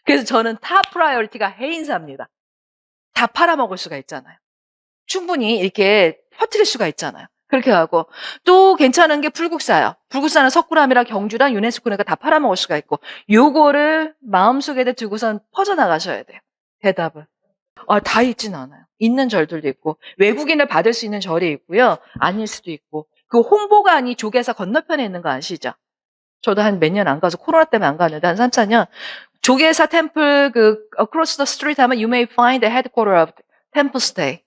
그래서 저는 탑 프라이어리티가 해인사입니다. 다 팔아먹을 수가 있잖아요. 충분히 이렇게 퍼뜨릴 수가 있잖아요. 그렇게 하고 또 괜찮은 게 불국사예요. 불국사는 석굴암이랑 경주랑 유네스코니까 다 팔아먹을 수가 있고 요거를 마음속에다 두고선 퍼져나가셔야 돼요. 대답을. 다 있진 않아요. 있는 절들도 있고 외국인을 받을 수 있는 절이 있고요. 아닐 수도 있고 그 홍보관이 조계사 건너편에 있는 거 아시죠? 저도 한 몇 년 안 가서 코로나 때문에 안 갔는데 한 3, 4년 조계사 템플 across the street 하면 you may find the headquarter of temple stay.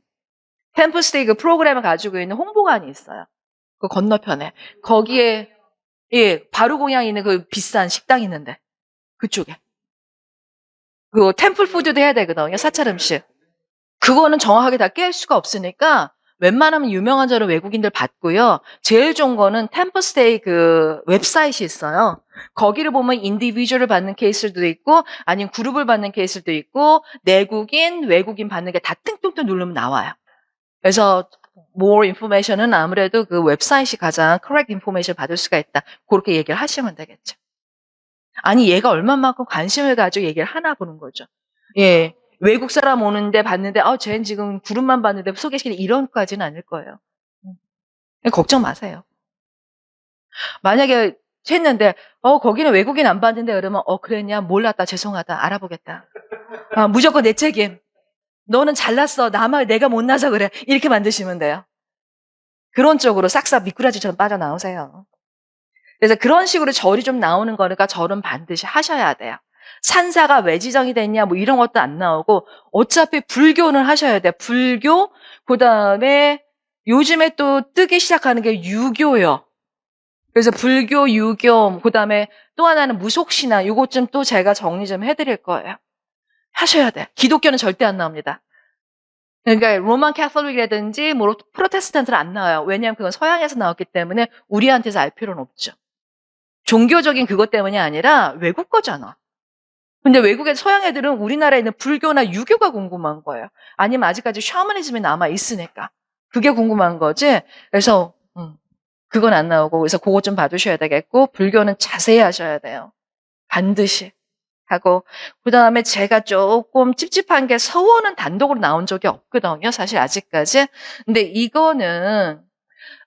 템플 스테이 그 프로그램을 가지고 있는 홍보관이 있어요. 그 건너편에. 거기에 바루공양에 있는 그 비싼 식당 있는데 그쪽에. 그 템플 푸드도 해야 되거든요. 사찰 음식. 그거는 정확하게 다 깰 수가 없으니까 웬만하면 유명한 절은 외국인들 받고요. 제일 좋은 거는 템플 스테이 그 웹사이트이 있어요. 거기를 보면 인디비주얼을 받는 케이스도 있고 아니면 그룹을 받는 케이스도 있고 내국인, 외국인 받는 게 다 띵띵띵 누르면 나와요. 그래서 more information은 아무래도 그 웹사이트이 가장 correct information 받을 수가 있다. 그렇게 얘기를 하시면 되겠죠. 아니 얘가 얼마만큼 관심을 가지고 얘기를 하나 보는 거죠. 예. 외국 사람 오는데 봤는데 쟤는 지금 그룹만 봤는데 소개시키는 이런까지는 아닐 거예요. 걱정 마세요. 만약에 했는데 거기는 외국인 안 봤는데 그러면 그랬냐 몰랐다 죄송하다 알아보겠다. 무조건 내 책임. 너는 잘났어 내가 못나서 그래 이렇게 만드시면 돼요. 그런 쪽으로 싹싹 미꾸라지처럼 빠져나오세요. 그래서 그런 식으로 절이 좀 나오는 거니까 절은 반드시 하셔야 돼요. 산사가 왜 지정이 됐냐 뭐 이런 것도 안 나오고 어차피 불교는 하셔야 돼요. 불교 그다음에 요즘에 또 뜨기 시작하는 게 유교요. 그래서 불교, 유교 그다음에 또 하나는 무속신앙 요것 좀 또 제가 정리 좀 해드릴 거예요. 하셔야 돼요. 기독교는 절대 안 나옵니다. 그러니까 로만 캐톨릭이라든지 뭐 프로테스탄트는 안 나와요. 왜냐하면 그건 서양에서 나왔기 때문에 우리한테서 알 필요는 없죠. 종교적인 그것 때문이 아니라 외국 거잖아. 근데 외국의 서양 애들은 우리나라에 있는 불교나 유교가 궁금한 거예요. 아니면 아직까지 샤머니즘이 남아 있으니까. 그게 궁금한 거지. 그래서 그건 안 나오고 그래서 그거 좀 봐두셔야 되겠고 불교는 자세히 하셔야 돼요. 반드시 하고 그다음에 제가 조금 찝찝한 게 서원은 단독으로 나온 적이 없거든요. 사실 아직까지. 근데 이거는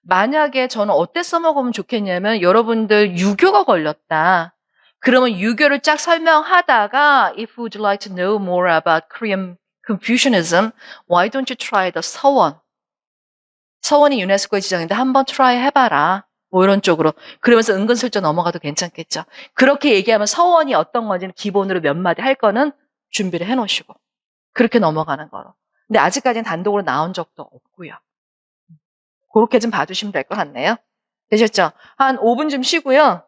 만약에 저는 어때 써먹으면 좋겠냐면 여러분들 유교가 걸렸다. 그러면 유교를 쫙 설명하다가 If you would like to know more about Korean Confucianism, why don't you try the 서원? 서원이 유네스코에 지정인데 한번 트라이 해봐라. 뭐 이런 쪽으로. 그러면서 은근슬쩍 넘어가도 괜찮겠죠. 그렇게 얘기하면 서원이 어떤 건지는 기본으로 몇 마디 할 거는 준비를 해놓으시고. 그렇게 넘어가는 거로. 근데 아직까지는 단독으로 나온 적도 없고요. 그렇게 좀 봐주시면 될 것 같네요. 되셨죠? 한 5분 좀 쉬고요.